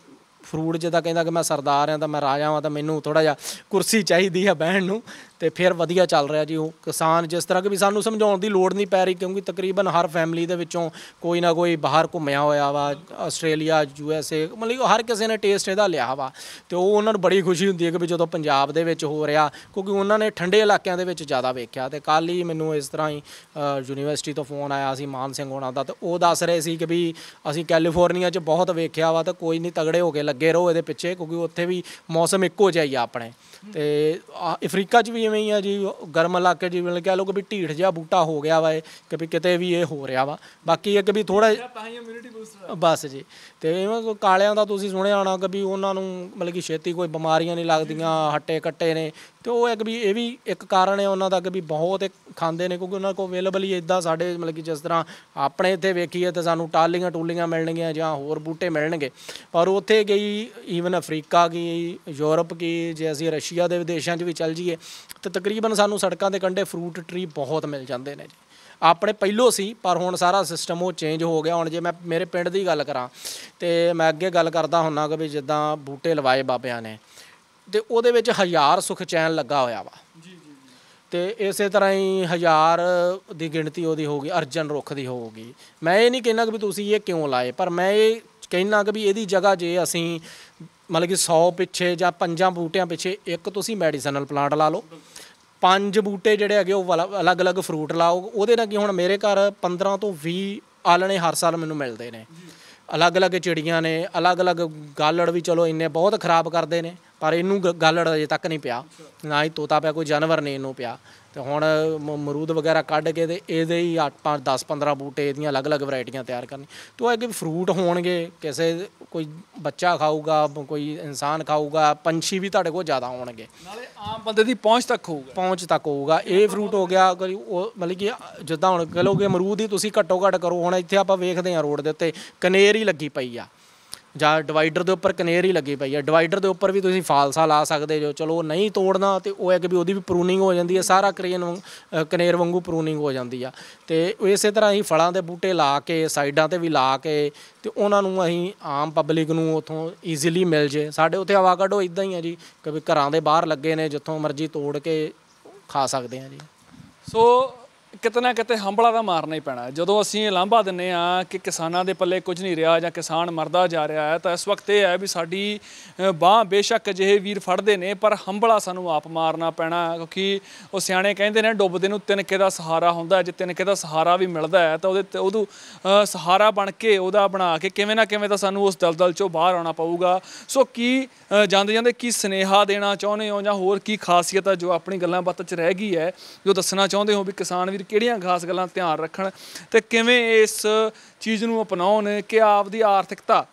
ਫਰੂਟ ਜਿੱਦਾਂ ਕਹਿੰਦਾ ਕਿ ਮੈਂ ਸਰਦਾਰ ਹਾਂ ਤਾਂ ਮੈਂ ਰਾਜਾ ਹਾਂ, ਤਾਂ ਮੈਨੂੰ ਥੋੜ੍ਹਾ ਜਿਹਾ ਕੁਰਸੀ ਚਾਹੀਦੀ ਹੈ ਬਹਿਣ ਨੂੰ, ਅਤੇ ਫਿਰ ਵਧੀਆ ਚੱਲ ਰਿਹਾ ਜੀ। ਉਹ ਕਿਸਾਨ ਜਿਸ ਤਰ੍ਹਾਂ ਕਿ ਵੀ ਸਾਨੂੰ ਸਮਝਾਉਣ ਦੀ ਲੋੜ ਨਹੀਂ ਪੈ ਰਹੀ, ਕਿਉਂਕਿ ਤਕਰੀਬਨ ਹਰ ਫੈਮਿਲੀ ਦੇ ਵਿੱਚੋਂ ਕੋਈ ਨਾ ਕੋਈ ਬਾਹਰ ਘੁੰਮਿਆ ਹੋਇਆ ਵਾ, ਆਸਟ੍ਰੇਲੀਆ USA, ਮਤਲਬ ਹਰ ਕਿਸੇ ਨੇ ਟੇਸਟ ਇਹਦਾ ਲਿਆ ਵਾ, ਅਤੇ ਉਹ ਉਹਨਾਂ ਨੂੰ ਬੜੀ ਖੁਸ਼ੀ ਹੁੰਦੀ ਹੈ ਕਿ ਵੀ ਜਦੋਂ ਪੰਜਾਬ ਦੇ ਵਿੱਚ ਹੋ ਰਿਹਾ, ਕਿਉਂਕਿ ਉਹਨਾਂ ਨੇ ਠੰਡੇ ਇਲਾਕਿਆਂ ਦੇ ਵਿੱਚ ਜ਼ਿਆਦਾ ਵੇਖਿਆ। ਅਤੇ ਕੱਲ੍ਹ ਹੀ ਮੈਨੂੰ ਇਸ ਤਰ੍ਹਾਂ ਹੀ ਯੂਨੀਵਰਸਿਟੀ ਤੋਂ ਫੋਨ ਆਇਆ ਸੀ ਮਾਨ ਸਿੰਘ ਹੋਣਾ ਦਾ, ਅਤੇ ਉਹ ਦੱਸ ਰਹੇ ਸੀ ਕਿ ਵੀ ਅਸੀਂ ਕੈਲੀਫੋਰਨੀਆ 'ਚ ਬਹੁਤ ਵੇਖਿਆ ਵਾ, ਤਾਂ ਕੋਈ ਨਹੀਂ, ਤਗੜੇ ਹੋ ਕੇ ਲੱਗੇ ਰਹੋ ਇਹਦੇ ਪਿੱਛੇ, ਕਿਉਂਕਿ ਉੱਥੇ ਵੀ ਮੌਸਮ ਇੱਕੋ ਜਿਹਾ ਹੀ ਆ ਆਪਣੇ। ਅਤੇ ਅਫਰੀਕਾ 'ਚ ਵੀ ਇਵੇਂ ਹੀ ਆ ਜੀ, ਗਰਮ ਇਲਾਕੇ 'ਚ ਵੀ ਕਹਿ ਲਓ ਕਿ ਵੀ ਢੀਠ ਜਿਹਾ ਬੂਟਾ ਹੋ ਗਿਆ ਵਾ ਇਹ, ਕਿ ਵੀ ਕਿਤੇ ਵੀ ਇਹ ਹੋ ਰਿਹਾ ਵਾ। ਬਾਕੀ ਇਹ ਕਿ ਵੀ ਥੋੜ੍ਹਾ ਬਸ ਜੀ। ਅਤੇ ਇਵੇਂ ਕਾਲਿਆਂ ਦਾ ਤੁਸੀਂ ਸੁਣਿਆ ਹੋਣਾ ਕਿ ਵੀ ਉਹਨਾਂ ਨੂੰ ਮਤਲਬ ਕਿ ਛੇਤੀ ਕੋਈ ਬਿਮਾਰੀਆਂ ਨਹੀਂ ਲੱਗਦੀਆਂ, ਹੱਟੇ ਕੱਟੇ ਨੇ, ਅਤੇ ਉਹ ਇੱਕ ਵੀ ਇਹ ਵੀ ਇੱਕ ਕਾਰਨ ਹੈ ਉਹਨਾਂ ਦਾ ਕਿ ਵੀ ਬਹੁਤ ਖਾਂਦੇ ਨੇ, ਕਿਉਂਕਿ ਉਹਨਾਂ ਕੋਲ ਅਵੇਲੇਬਲ ਹੀ ਇੱਦਾਂ ਸਾਡੇ ਮਤਲਬ ਕਿ ਜਿਸ ਤਰ੍ਹਾਂ ਆਪਣੇ ਇੱਥੇ ਵੇਖੀਏ ਤਾਂ ਸਾਨੂੰ ਟੂਲੀਆਂ ਮਿਲਣਗੀਆਂ ਜਾਂ ਹੋਰ ਬੂਟੇ ਮਿਲਣਗੇ, ਪਰ ਉੱਥੇ ਗਈ ਈਵਨ ਅਫਰੀਕਾ ਗਈ, ਯੂਰਪ ਗਈ, ਜੇ ਅਸੀਂ ਰਸ਼ੀਆ ਦੇ ਵਿਦੇਸ਼ਾਂ 'ਚ ਵੀ ਚੱਲ ਜਾਈਏ ਤਾਂ ਤਕਰੀਬਨ ਸਾਨੂੰ ਸੜਕਾਂ ਦੇ ਕੰਢੇ ਫਰੂਟ ਟਰੀ ਬਹੁਤ ਮਿਲ ਜਾਂਦੇ ਨੇ ਜੀ। ਆਪਣੇ ਪਹਿਲੋਂ ਸੀ, ਪਰ ਹੁਣ ਸਾਰਾ ਸਿਸਟਮ ਉਹ ਚੇਂਜ ਹੋ ਗਿਆ। ਹੁਣ ਜੇ ਮੈਂ ਮੇਰੇ ਪਿੰਡ ਦੀ ਗੱਲ ਕਰਾਂ, ਅਤੇ ਮੈਂ ਅੱਗੇ ਗੱਲ ਕਰਦਾ ਹੁੰਦਾ ਕਿ ਵੀ ਜਿੱਦਾਂ ਬੂਟੇ ਲਵਾਏ ਬਾਬਿਆਂ ਨੇ, ਅਤੇ ਉਹਦੇ ਵਿੱਚ 1000 ਸੁਖਚੈਨ ਲੱਗਾ ਹੋਇਆ ਵਾ, ਅਤੇ ਇਸੇ ਤਰ੍ਹਾਂ ਹੀ 1000 ਦੀ ਗਿਣਤੀ ਉਹਦੀ ਹੋਊਗੀ ਅਰਜਨ ਰੁੱਖ ਦੀ ਹੋਊਗੀ। ਮੈਂ ਇਹ ਨਹੀਂ ਕਹਿੰਦਾ ਕਿ ਵੀ ਤੁਸੀਂ ਇਹ ਕਿਉਂ ਲਾਏ, ਪਰ ਮੈਂ ਇਹ ਕਹਿੰਦਾ ਕਿ ਵੀ ਇਹਦੀ ਜਗ੍ਹਾ ਜੇ ਅਸੀਂ ਮਤਲਬ ਕਿ 100 ਪਿੱਛੇ ਜਾਂ 5 ਬੂਟਿਆਂ ਪਿੱਛੇ ਇੱਕ ਤੁਸੀਂ ਮੈਡੀਸਨਲ ਪਲਾਂਟ ਲਾ ਲਓ, 5 ਬੂਟੇ ਜਿਹੜੇ ਹੈਗੇ ਉਹ ਅਲੱਗ-ਅਲੱਗ ਫਰੂਟ ਲਾਓ। ਉਹਦੇ ਨਾਲ ਕੀ ਹੁਣ ਮੇਰੇ ਘਰ 15 ਤੋਂ 20 ਆਲਣੇ ਹਰ ਸਾਲ ਮੈਨੂੰ ਮਿਲਦੇ ਨੇ, ਅਲੱਗ-ਅਲੱਗ ਚਿੜੀਆਂ ਨੇ, ਅਲੱਗ-ਅਲੱਗ ਗਾਲੜ ਵੀ ਚਲੋ ਇੰਨੇ ਬਹੁਤ ਖਰਾਬ ਕਰਦੇ ਨੇ, ਪਰ ਇਹਨੂੰ ਗਾਲੜ ਅਜੇ ਤੱਕ ਨਹੀਂ ਪਿਆ, ਨਾ ਹੀ ਤੋਤਾ ਪਿਆ, ਕੋਈ ਜਾਨਵਰ ਨਹੀਂ ਇਹਨੂੰ ਪਿਆ। ਤੇ ਹੁਣ ਅਮਰੂਦ ਵਗੈਰਾ ਕੱਢ ਕੇ ਤੇ ਇਹਦੇ ਹੀ 10-15 ਬੂਟੇ ਇਹਦੀਆਂ ਅਲੱਗ-ਅਲੱਗ ਵੈਰਾਈਟੀਆਂ ਤਿਆਰ ਕਰਨੀ। ਤੇ ਉਹ ਅੱਗੇ ਫਰੂਟ ਹੋਣਗੇ, ਕਿਸੇ ਕੋਈ ਬੱਚਾ ਖਾਊਗਾ, ਕੋਈ ਇਨਸਾਨ ਖਾਊਗਾ, ਪੰਛੀ ਵੀ ਤੁਹਾਡੇ ਕੋਲ ਜ਼ਿਆਦਾ ਹੋਣਗੇ, ਨਾਲੇ ਆਮ ਬੰਦੇ ਦੀ ਪਹੁੰਚ ਤੱਕ ਹੋਊਗਾ। ਇਹ ਫਰੂਟ ਹੋ ਗਿਆ ਉਹ ਮਤਲਬ ਕਿ ਜਿੱਦਾਂ ਹੁਣ ਕਹ ਲਓਗੇ ਅਮਰੂਦ ਹੀ ਤੁਸੀਂ ਘੱਟੋ ਘੱਟ ਕਰੋ। ਹੁਣ ਇੱਥੇ ਆਪਾਂ ਵੇਖਦੇ ਹਾਂ ਰੋਡ ਦੇ ਉੱਤੇ ਕਨੇਰ ਹੀ ਲੱਗੀ ਪਈ ਆ, ਜਾਂ ਡਿਵਾਈਡਰ ਦੇ ਉੱਪਰ ਕਨੇਰ ਹੀ ਲੱਗੀ ਪਈ ਆ। ਡਿਵਾਈਡਰ ਦੇ ਉੱਪਰ ਵੀ ਤੁਸੀਂ ਫਾਲਸਾ ਲਾ ਸਕਦੇ ਜੋ, ਚਲੋ ਨਹੀਂ ਤੋੜਨਾ ਤੇ ਉਹ ਹੈ ਕਿ ਵੀ ਉਹਦੀ ਵੀ ਪ੍ਰੂਨਿੰਗ ਹੋ ਜਾਂਦੀ ਹੈ, ਸਾਰਾ ਕਨੇਰ ਵਾਂਗੂ ਪ੍ਰੂਨਿੰਗ ਹੋ ਜਾਂਦੀ ਆ। ਤੇ ਇਸੇ ਤਰ੍ਹਾਂ ਅਸੀਂ ਫਲਾਂ ਦੇ ਬੂਟੇ ਲਾ ਕੇ ਸਾਈਡਾਂ 'ਤੇ ਵੀ ਲਾ ਕੇ ਤੇ ਉਹਨਾਂ ਨੂੰ ਅਸੀਂ ਆਮ ਪਬਲਿਕ ਨੂੰ ਉੱਥੋਂ ਈਜ਼ੀਲੀ ਮਿਲ ਜੇ। ਸਾਡੇ ਉੱਥੇ ਆਵਾਕਾਡੋ ਇੱਦਾਂ ਹੀ ਆ ਜੀ ਕਿ ਵੀ ਘਰਾਂ ਦੇ ਬਾਹਰ ਲੱਗੇ ਨੇ, ਜਿੱਥੋਂ ਮਰਜ਼ੀ ਤੋੜ ਕੇ ਖਾ ਸਕਦੇ ਹਾਂ ਜੀ। ਸੋ ਕਿਤੇ ਨਾ ਕਿਤੇ ਹੰਭਲਾ ਤਾਂ ਮਾਰਨਾ ਹੀ ਪੈਣਾ। ਜਦੋਂ ਅਸੀਂ ਇਹ ਲਾਂਭਾ ਦਿੰਦੇ ਹਾਂ ਕਿ ਕਿਸਾਨਾਂ ਦੇ ਪੱਲੇ ਕੁਝ ਨਹੀਂ ਰਿਹਾ ਜਾਂ ਕਿਸਾਨ ਮਰਦਾ ਜਾ ਰਿਹਾ ਹੈ, ਤਾਂ ਇਸ ਵਕਤ ਇਹ ਹੈ ਵੀ ਸਾਡੀ ਬਾਂਹ ਬੇਸ਼ੱਕ ਅਜਿਹੇ ਵੀਰ ਫੜਦੇ ਨੇ, ਪਰ ਹੰਭਲਾ ਸਾਨੂੰ ਆਪ ਮਾਰਨਾ ਪੈਣਾ। ਕਿਉਂਕਿ ਉਹ ਸਿਆਣੇ ਕਹਿੰਦੇ ਨੇ ਡੁੱਬਦੇ ਨੂੰ ਤਿਨਕੇ ਦਾ ਸਹਾਰਾ ਹੁੰਦਾ। ਜੇ ਤਿਨਕੇ ਦਾ ਸਹਾਰਾ ਵੀ ਮਿਲਦਾ ਹੈ ਤਾਂ ਉਹਨੂੰ ਸਹਾਰਾ ਬਣ ਕੇ ਉਹਦਾ ਬਣਾ ਕੇ ਕਿਵੇਂ ਨਾ ਕਿਵੇਂ ਤਾਂ ਸਾਨੂੰ ਉਸ ਦਲਦਲ 'ਚੋਂ ਬਾਹਰ ਆਉਣਾ ਪਊਗਾ। ਸੋ ਕੀ ਜਾਂਦੇ ਜਾਂਦੇ ਕੀ ਸੁਨੇਹਾ ਦੇਣਾ ਚਾਹੁੰਦੇ ਹੋ, ਜਾਂ ਹੋਰ ਕੀ ਖਾਸੀਅਤ ਹੈ ਜੋ ਆਪਣੀ ਗੱਲਾਂ ਬਾਤਾਂ 'ਚ ਰਹਿ ਗਈ ਹੈ, ਜੋ ਦੱਸਣਾ ਚਾਹੁੰਦੇ ਹੋ ਵੀ ਕਿਸਾਨ ਵੀਰ ਕਿਹੜੀਆਂ ਖਾਸ ਗੱਲਾਂ ਧਿਆਨ ਰੱਖਣ ਤੇ ਕਿਵੇਂ ਇਸ ਚੀਜ਼ ਨੂੰ ਅਪਣਾਉਣ ਕਿ ਆਪਦੀ ਆਰਥਿਕਤਾ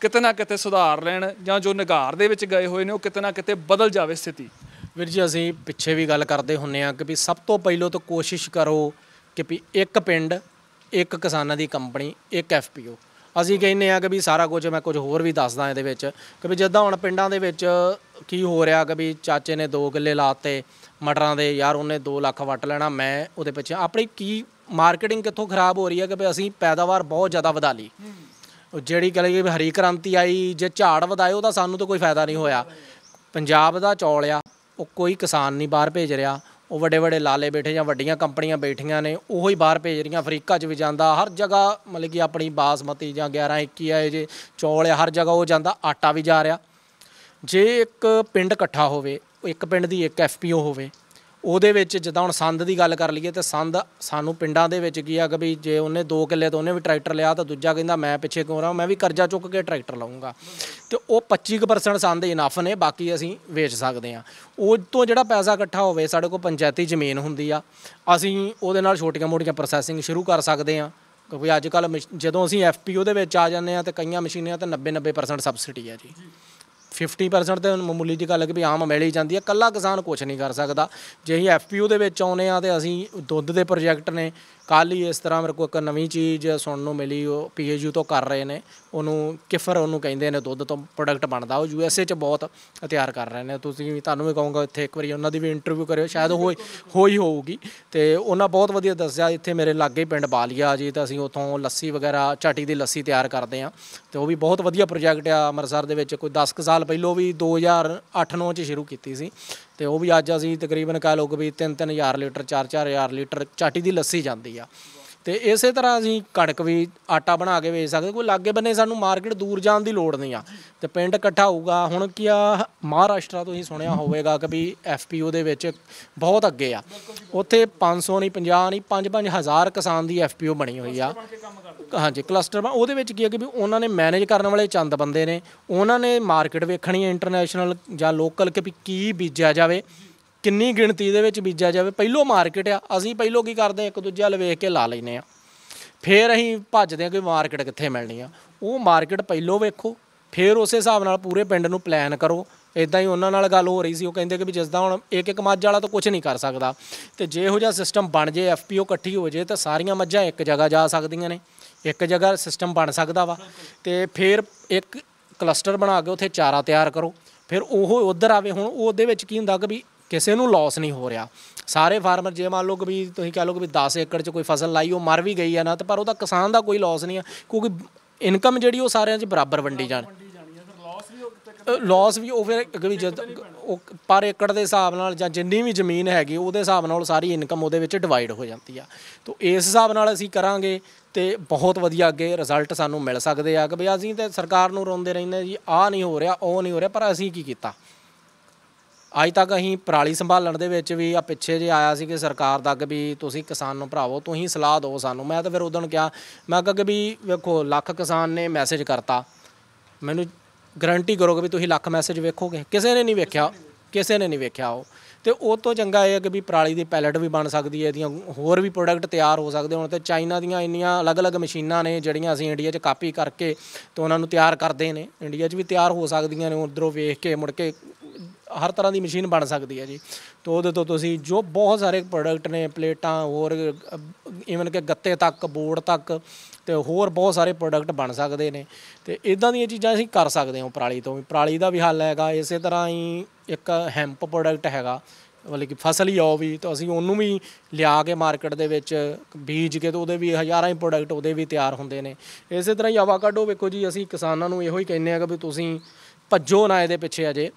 ਕਿਤੇ ਨਾ ਕਿਤੇ ਸੁਧਾਰ ਲੈਣ, ਜਾਂ ਜੋ ਨਿਗਾਰ ਦੇ ਵਿੱਚ ਗਏ ਹੋਏ ਨੇ ਉਹ ਕਿਤੇ ਨਾ ਕਿਤੇ ਬਦਲ ਜਾਵੇ ਸਥਿਤੀ। ਵੀਰ ਜੀ ਅਸੀਂ ਪਿੱਛੇ ਵੀ ਗੱਲ ਕਰਦੇ ਹੁੰਦੇ ਹਾਂ ਕਿ ਵੀ ਸਭ ਤੋਂ ਪਹਿਲਾਂ ਤਾਂ ਕੋਸ਼ਿਸ਼ ਕਰੋ ਕਿ ਵੀ ਇੱਕ ਪਿੰਡ, ਇੱਕ ਕਿਸਾਨਾਂ ਦੀ ਕੰਪਨੀ, ਇੱਕ FPO। ਅਸੀਂ ਕਹਿੰਦੇ ਹਾਂ ਕਿ ਵੀ ਸਾਰਾ ਕੁਝ, ਮੈਂ ਕੁਝ ਹੋਰ ਵੀ ਦੱਸਦਾ ਇਹਦੇ ਵਿੱਚ ਕਿ ਵੀ ਜਿੱਦਾਂ ਹੁਣ ਪਿੰਡਾਂ ਦੇ ਵਿੱਚ ਕੀ ਹੋ ਰਿਹਾ ਕਿ ਵੀ ਚਾਚੇ ਨੇ 2 ਕਿੱਲੇ ਲਾਤੇ ਮਟਰਾਂ ਦੇ, ਯਾਰ ਉਹਨੇ 2 ਲੱਖ ਵੱਟ ਲੈਣਾ, ਮੈਂ ਉਹਦੇ ਪਿੱਛੇ ਆਪਣੀ ਕੀ ਮਾਰਕੀਟਿੰਗ ਕਿੱਥੋਂ ਖਰਾਬ ਹੋ ਰਹੀ ਹੈ ਕਿ ਵੀ ਅਸੀਂ ਪੈਦਾਵਾਰ ਬਹੁਤ ਜ਼ਿਆਦਾ ਵਧਾ ਲਈ। ਜਿਹੜੀ ਕਹ ਲਈਏ ਵੀ ਹਰੀ ਕ੍ਰਾਂਤੀ ਆਈ, ਜੇ ਝਾੜ ਵਧਾਏ ਉਹਦਾ ਸਾਨੂੰ ਤਾਂ ਕੋਈ ਫਾਇਦਾ ਨਹੀਂ ਹੋਇਆ। ਪੰਜਾਬ ਦਾ ਚੌਲ ਆ ਉਹ ਕੋਈ ਕਿਸਾਨ ਨਹੀਂ ਬਾਹਰ ਭੇਜ ਰਿਹਾ, ਉਹ ਵੱਡੇ ਵੱਡੇ ਲਾਲੇ ਬੈਠੇ ਜਾਂ ਵੱਡੀਆਂ ਕੰਪਨੀਆਂ ਬੈਠੀਆਂ ਨੇ ਉਹ ਹੀ ਬਾਹਰ ਭੇਜ ਰਹੀਆਂ। ਅਫਰੀਕਾ 'ਚ ਵੀ ਜਾਂਦਾ, ਹਰ ਜਗ੍ਹਾ ਮਤਲਬ ਕਿ ਆਪਣੀ ਬਾਸਮਤੀ ਜਾਂ 11-21 ਆਏ ਜੇ ਚੌਲ ਆ, ਹਰ ਜਗ੍ਹਾ ਉਹ ਜਾਂਦਾ, ਆਟਾ ਵੀ ਜਾ ਰਿਹਾ। ਜੇ ਇੱਕ ਪਿੰਡ ਇਕੱਠਾ ਹੋਵੇ, ਇੱਕ ਪਿੰਡ ਦੀ ਇੱਕ FPO ਹੋਵੇ, ਉਹਦੇ ਵਿੱਚ ਜਿੱਦਾਂ ਹੁਣ ਸੰਦ ਦੀ ਗੱਲ ਕਰ ਲਈਏ ਤਾਂ ਸੰਦ ਸਾਨੂੰ ਪਿੰਡਾਂ ਦੇ ਵਿੱਚ ਕੀ ਆ ਕਿ ਵੀ ਜੇ ਉਹਨੇ 2 ਕਿੱਲੇ ਤਾਂ ਉਹਨੇ ਵੀ ਟਰੈਕਟਰ ਲਿਆ ਤਾਂ ਦੂਜਾ ਕਹਿੰਦਾ ਮੈਂ ਪਿੱਛੇ ਕਿਉਂ ਰਹਾਂ, ਮੈਂ ਵੀ ਕਰਜ਼ਾ ਚੁੱਕ ਕੇ ਟਰੈਕਟਰ ਲਾਊਂਗਾ। ਤੇ ਉਹ 25% ਸੰਦ ਇਨਫ ਨੇ, ਬਾਕੀ ਅਸੀਂ ਵੇਚ ਸਕਦੇ ਹਾਂ। ਉਹ ਤੋਂ ਜਿਹੜਾ ਪੈਸਾ ਇਕੱਠਾ ਹੋਵੇ, ਸਾਡੇ ਕੋਲ ਪੰਚਾਇਤੀ ਜ਼ਮੀਨ ਹੁੰਦੀ ਆ, ਅਸੀਂ ਉਹਦੇ ਨਾਲ ਛੋਟੀਆਂ ਮੋਟੀਆਂ ਪ੍ਰੋਸੈਸਿੰਗ ਸ਼ੁਰੂ ਕਰ ਸਕਦੇ ਹਾਂ। ਕਿਉਂਕਿ ਅੱਜ ਕੱਲ੍ਹ ਜਦੋਂ ਅਸੀਂ FPO ਦੇ ਵਿੱਚ ਆ ਜਾਂਦੇ ਹਾਂ ਤਾਂ ਕਈਆਂ ਮਸ਼ੀਨਾਂ ਤਾਂ 90% ਸਬਸਿਡੀ ਆ ਜੀ। 50% ਤਾਂ ਮਾਮੂਲੀ ਜਿਹੀ ਗੱਲ ਕਿ ਵੀ ਆਮ ਮਿਲ ਹੀ ਜਾਂਦੀ ਹੈ। ਇਕੱਲਾ ਕਿਸਾਨ ਕੁਛ ਨਹੀਂ ਕਰ ਸਕਦਾ। ਜੇ ਅਸੀਂ FPO ਦੇ ਵਿੱਚ ਆਉਂਦੇ ਹਾਂ ਤਾਂ ਅਸੀਂ ਦੁੱਧ ਦੇ ਪ੍ਰੋਜੈਕਟ ਨੇ, ਕੱਲ੍ਹ ਹੀ ਇਸ ਤਰ੍ਹਾਂ ਮੇਰੇ ਕੋਲ ਇੱਕ ਨਵੀਂ ਚੀਜ਼ ਸੁਣਨ ਨੂੰ ਮਿਲੀ, ਉਹ PAU ਤੋਂ ਕਰ ਰਹੇ ਨੇ, ਉਹਨੂੰ ਕਿਫਰ ਉਹਨੂੰ ਕਹਿੰਦੇ ਨੇ, ਦੁੱਧ ਤੋਂ ਪ੍ਰੋਡਕਟ ਬਣਦਾ, ਉਹ USA 'ਚ ਬਹੁਤ ਤਿਆਰ ਕਰ ਰਹੇ ਨੇ। ਤੁਹਾਨੂੰ ਵੀ ਕਹੂੰਗਾ ਇੱਥੇ ਇੱਕ ਵਾਰੀ ਉਹਨਾਂ ਦੀ ਵੀ ਇੰਟਰਵਿਊ ਕਰਿਓ, ਸ਼ਾਇਦ ਹੋਈ ਹੋਊਗੀ। ਅਤੇ ਉਹਨਾਂ ਬਹੁਤ ਵਧੀਆ ਦੱਸਿਆ। ਇੱਥੇ ਮੇਰੇ ਲਾਗੇ ਪਿੰਡ ਬਾਲੀਆ ਜੀ, ਤਾਂ ਅਸੀਂ ਉੱਥੋਂ ਲੱਸੀ ਵਗੈਰਾ, ਝਾਟੀ ਦੀ ਲੱਸੀ ਤਿਆਰ ਕਰਦੇ ਹਾਂ, ਅਤੇ ਉਹ ਵੀ ਬਹੁਤ ਵਧੀਆ ਪ੍ਰੋਜੈਕਟ ਆ ਅੰਮ੍ਰਿਤਸਰ ਦੇ ਵਿੱਚ। ਕੋਈ 10 ਕੁ ਸਾਲ ਪਹਿਲੋਂ ਵੀ 2008-9 'ਚ ਸ਼ੁਰੂ ਕੀਤੀ ਸੀ, ਅਤੇ ਉਹ ਵੀ ਅੱਜ ਅਸੀਂ ਤਕਰੀਬਨ ਕਹਿ ਲਓ ਕਿ ਵੀ 3-3 ਹਜ਼ਾਰ ਲੀਟਰ 4-4 ਹਜ਼ਾਰ ਲੀਟਰ ਝਾਟੀ ਦੀ ਲੱਸੀ ਜਾਂਦੀ ਆ। ਅਤੇ ਇਸੇ ਤਰ੍ਹਾਂ ਅਸੀਂ ਕਣਕ ਵੀ ਆਟਾ ਬਣਾ ਕੇ ਵੇਚ ਸਕਦੇ। ਕੋਈ ਲਾਗੇ ਬੰਨੇ ਸਾਨੂੰ ਮਾਰਕੀਟ ਦੂਰ ਜਾਣ ਦੀ ਲੋੜ ਨਹੀਂ ਆ, ਅਤੇ ਪਿੰਡ ਇਕੱਠਾ ਹੋਊਗਾ। ਹੁਣ ਕੀ ਆ, ਮਹਾਰਾਸ਼ਟਰ ਤੁਸੀਂ ਸੁਣਿਆ ਹੋਵੇਗਾ ਕਿ ਵੀ FPO ਦੇ ਵਿੱਚ ਬਹੁਤ ਅੱਗੇ ਆ। ਉੱਥੇ 500 ਨਹੀਂ, 50 ਨਹੀਂ, 5-5 ਹਜ਼ਾਰ ਕਿਸਾਨ ਦੀ FPO ਬਣੀ ਹੋਈ ਆ। ਹਾਂਜੀ, ਕਲਸਟਰ। ਉਹਦੇ ਵਿੱਚ ਕੀ ਹੈ ਕਿ ਵੀ ਉਹਨਾਂ ਨੇ ਮੈਨੇਜ ਕਰਨ ਵਾਲੇ ਚੰਦ ਬੰਦੇ ਨੇ, ਉਹਨਾਂ ਨੇ ਮਾਰਕੀਟ ਵੇਖਣੀ ਹੈ ਇੰਟਰਨੈਸ਼ਨਲ ਜਾਂ ਲੋਕਲ ਕਿ ਵੀ ਕੀ ਬੀਜਿਆ ਜਾਵੇ, ਕਿੰਨੀ ਗਿਣਤੀ ਦੇ ਵਿੱਚ ਬੀਜਿਆ ਜਾਵੇ। ਪਹਿਲੋਂ ਮਾਰਕੀਟ ਆ, ਅਸੀਂ ਪਹਿਲੋਂ ਕੀ ਕਰਦੇ, ਇੱਕ ਦੂਜੇ ਵੱਲ ਵੇਖ ਕੇ ਲਾ ਲੈਂਦੇ ਹਾਂ, ਫਿਰ ਅਸੀਂ ਭੱਜਦੇ ਹਾਂ ਕਿ ਮਾਰਕੀਟ ਕਿੱਥੇ ਮਿਲਣੀ ਆ। ਉਹ ਮਾਰਕੀਟ ਪਹਿਲੋਂ ਵੇਖੋ, ਫਿਰ ਉਸੇ ਹਿਸਾਬ ਨਾਲ ਪੂਰੇ ਪਿੰਡ ਨੂੰ ਪਲਾਨ ਕਰੋ। ਇੱਦਾਂ ਹੀ ਉਹਨਾਂ ਨਾਲ ਗੱਲ ਹੋ ਰਹੀ ਸੀ, ਉਹ ਕਹਿੰਦੇ ਕਿ ਵੀ ਜਿਸਦਾ ਹੁਣ ਇੱਕ ਮੱਝ ਵਾਲਾ ਤਾਂ ਕੁਛ ਨਹੀਂ ਕਰ ਸਕਦਾ, ਅਤੇ ਜੇ ਇਹੋ ਜਿਹਾ ਸਿਸਟਮ ਬਣ ਜੇ, FPO ਇਕੱਠੀ ਹੋ ਜੇ, ਤਾਂ ਸਾਰੀਆਂ ਮੱਝਾਂ ਇੱਕ ਜਗ੍ਹਾ ਜਾ ਸਕਦੀਆਂ ਨੇ, ਇੱਕ ਜਗ੍ਹਾ ਸਿਸਟਮ ਬਣ ਸਕਦਾ ਵਾ। ਅਤੇ ਫਿਰ ਇੱਕ ਕਲਸਟਰ ਬਣਾ ਕੇ ਉੱਥੇ ਚਾਰਾ ਤਿਆਰ ਕਰੋ, ਫਿਰ ਉਹ ਉੱਧਰ ਆਵੇ। ਹੁਣ ਉਹਦੇ ਵਿੱਚ ਕੀ ਹੁੰਦਾ ਕਿ ਵੀ ਕਿਸੇ ਨੂੰ ਲੋਸ ਨਹੀਂ ਹੋ ਰਿਹਾ। ਸਾਰੇ ਫਾਰਮਰ, ਜੇ ਮੰਨ ਲਓ ਕਿ ਵੀ ਤੁਸੀਂ ਕਹਿ ਲਓ ਕਿ ਵੀ 10 ਏਕੜ 'ਚ ਕੋਈ ਫਸਲ ਲਾਈ, ਉਹ ਮਰ ਵੀ ਗਈ ਆ ਨਾ, ਤਾਂ ਪਰ ਉਹਦਾ ਕਿਸਾਨ ਦਾ ਕੋਈ ਲੋਸ ਨਹੀਂ ਆ, ਕਿਉਂਕਿ ਇਨਕਮ ਜਿਹੜੀ ਉਹ ਸਾਰਿਆਂ 'ਚ ਬਰਾਬਰ ਵੰਡੀ ਜਾਣ। ਲੋਸ ਵੀ ਉਹ ਫਿਰ ਵੀ ਜਦ ਉਹ ਪਰ ਏਕੜ ਦੇ ਹਿਸਾਬ ਨਾਲ ਜਾਂ ਜਿੰਨੀ ਵੀ ਜ਼ਮੀਨ ਹੈਗੀ ਉਹਦੇ ਹਿਸਾਬ ਨਾਲ ਸਾਰੀ ਇਨਕਮ ਉਹਦੇ ਵਿੱਚ ਡਿਵਾਈਡ ਹੋ ਜਾਂਦੀ ਆ। ਤਾਂ ਇਸ ਹਿਸਾਬ ਨਾਲ ਅਸੀਂ ਕਰਾਂਗੇ ਅਤੇ ਬਹੁਤ ਵਧੀਆ ਅੱਗੇ ਰਿਜ਼ਲਟ ਸਾਨੂੰ ਮਿਲ ਸਕਦੇ ਆ। ਕਿ ਵੀ ਅਸੀਂ ਤਾਂ ਸਰਕਾਰ ਨੂੰ ਰੋਂਦੇ ਰਹਿੰਦੇ ਜੀ, ਆਹ ਨਹੀਂ ਹੋ ਰਿਹਾ, ਉਹ ਨਹੀਂ ਹੋ ਰਿਹਾ, ਪਰ ਅਸੀਂ ਕੀ ਕੀਤਾ ਅੱਜ ਤੱਕ? ਅਸੀਂ ਪਰਾਲੀ ਸੰਭਾਲਣ ਦੇ ਵਿੱਚ ਵੀ ਆ ਪਿੱਛੇ ਜੇ ਆਇਆ ਸੀ ਕਿ ਸਰਕਾਰ ਤੱਕ ਵੀ ਤੁਸੀਂ ਕਿਸਾਨ ਨੂੰ ਭਰਾਵੋ, ਤੁਸੀਂ ਸਲਾਹ ਦਿਓ ਸਾਨੂੰ। ਮੈਂ ਤਾਂ ਫਿਰ ਉਦੋਂ ਕਿਹਾ, ਮੈਂ ਕਿਹਾ ਕਿ ਵੀ ਵੇਖੋ ਲੱਖ ਕਿਸਾਨ ਨੇ ਮੈਸੇਜ ਕਰਤਾ ਮੈਨੂੰ, ਗਰੰਟੀ ਕਰੋਗੇ ਵੀ ਤੁਸੀਂ ਲੱਖ ਮੈਸੇਜ ਵੇਖੋਗੇ? ਕਿਸੇ ਨੇ ਨਹੀਂ ਵੇਖਿਆ, ਕਿਸੇ ਨੇ ਨਹੀਂ ਵੇਖਿਆ ਉਹ। ਤੇ ਉਹ ਤੋਂ ਚੰਗਾ ਇਹ ਹੈ ਕਿ ਵੀ ਪਰਾਲੀ ਦੀ ਪੈਲਟ ਵੀ ਬਣ ਸਕਦੀ ਹੈ, ਇਹਦੀਆਂ ਹੋਰ ਵੀ ਪ੍ਰੋਡਕਟ ਤਿਆਰ ਹੋ ਸਕਦੇ ਹੁਣ। ਤੇ ਚਾਈਨਾ ਦੀਆਂ ਇੰਨੀਆਂ ਅਲੱਗ-ਅਲੱਗ ਮਸ਼ੀਨਾਂ ਨੇ ਜਿਹੜੀਆਂ ਅਸੀਂ ਇੰਡੀਆ 'ਚ ਕਾਪੀ ਕਰਕੇ ਤੇ ਉਹਨਾਂ ਨੂੰ ਤਿਆਰ ਕਰਦੇ ਨੇ। ਇੰਡੀਆ 'ਚ ਵੀ ਤਿਆਰ ਹੋ ਸਕਦੀਆਂ ਨੇ, ਉੱਧਰੋਂ ਵੇਖ ਕੇ ਮੁੜ ਕੇ ਹਰ ਤਰ੍ਹਾਂ ਦੀ ਮਸ਼ੀਨ ਬਣ ਸਕਦੀ ਹੈ ਜੀ। ਤੇ ਉਹਦੇ ਤੋਂ ਤੁਸੀਂ ਜੋ ਬਹੁਤ ਸਾਰੇ ਪ੍ਰੋਡਕਟ ਨੇ, ਪਲੇਟਾਂ, ਹੋਰ ਈਵਨ ਕਿ ਗੱਤੇ ਤੱਕ, ਬੋਰਡ ਤੱਕ, ਤੇ ਹੋਰ ਬਹੁਤ ਸਾਰੇ ਪ੍ਰੋਡਕਟ ਬਣ ਸਕਦੇ ਨੇ। ਤੇ ਇੱਦਾਂ ਦੀਆਂ ਚੀਜ਼ਾਂ ਅਸੀਂ ਕਰ ਸਕਦੇ ਹਾਂ ਪਰਾਲੀ ਤੋਂ ਵੀ। ਪਰਾਲੀ ਦਾ ਵੀ ਹੱਲ ਹੈਗਾ। ਇਸੇ ਤਰ੍ਹਾਂ ਹੀ ਇੱਕ ਹੈਂਪ ਪ੍ਰੋਡਕਟ ਹੈਗਾ, ਮਤਲਬ ਕਿ ਫਸਲ ਹੀ ਆ ਉਹ ਵੀ, ਤਾਂ ਅਸੀਂ ਉਹਨੂੰ ਵੀ ਲਿਆ ਕੇ ਮਾਰਕੀਟ ਦੇ ਵਿੱਚ ਬੀਜ ਕੇ, ਤੇ ਉਹਦੇ ਵੀ ਹਜ਼ਾਰਾਂ ਹੀ ਪ੍ਰੋਡਕਟ ਉਹਦੇ ਵੀ ਤਿਆਰ ਹੁੰਦੇ ਨੇ। ਇਸੇ ਤਰ੍ਹਾਂ ਹੀ ਆਵਾਕਾਡੋ ਵੇਖੋ ਜੀ, ਅਸੀਂ ਕਿਸਾਨਾਂ ਨੂੰ ਇਹੋ ਹੀ ਕਹਿੰਦੇ ਹਾਂ ਕਿ ਵੀ ਤੁਸੀਂ ਭੱਜੋ ਨਾ ਇਹਦੇ ਪਿੱਛੇ ਅਜੇ,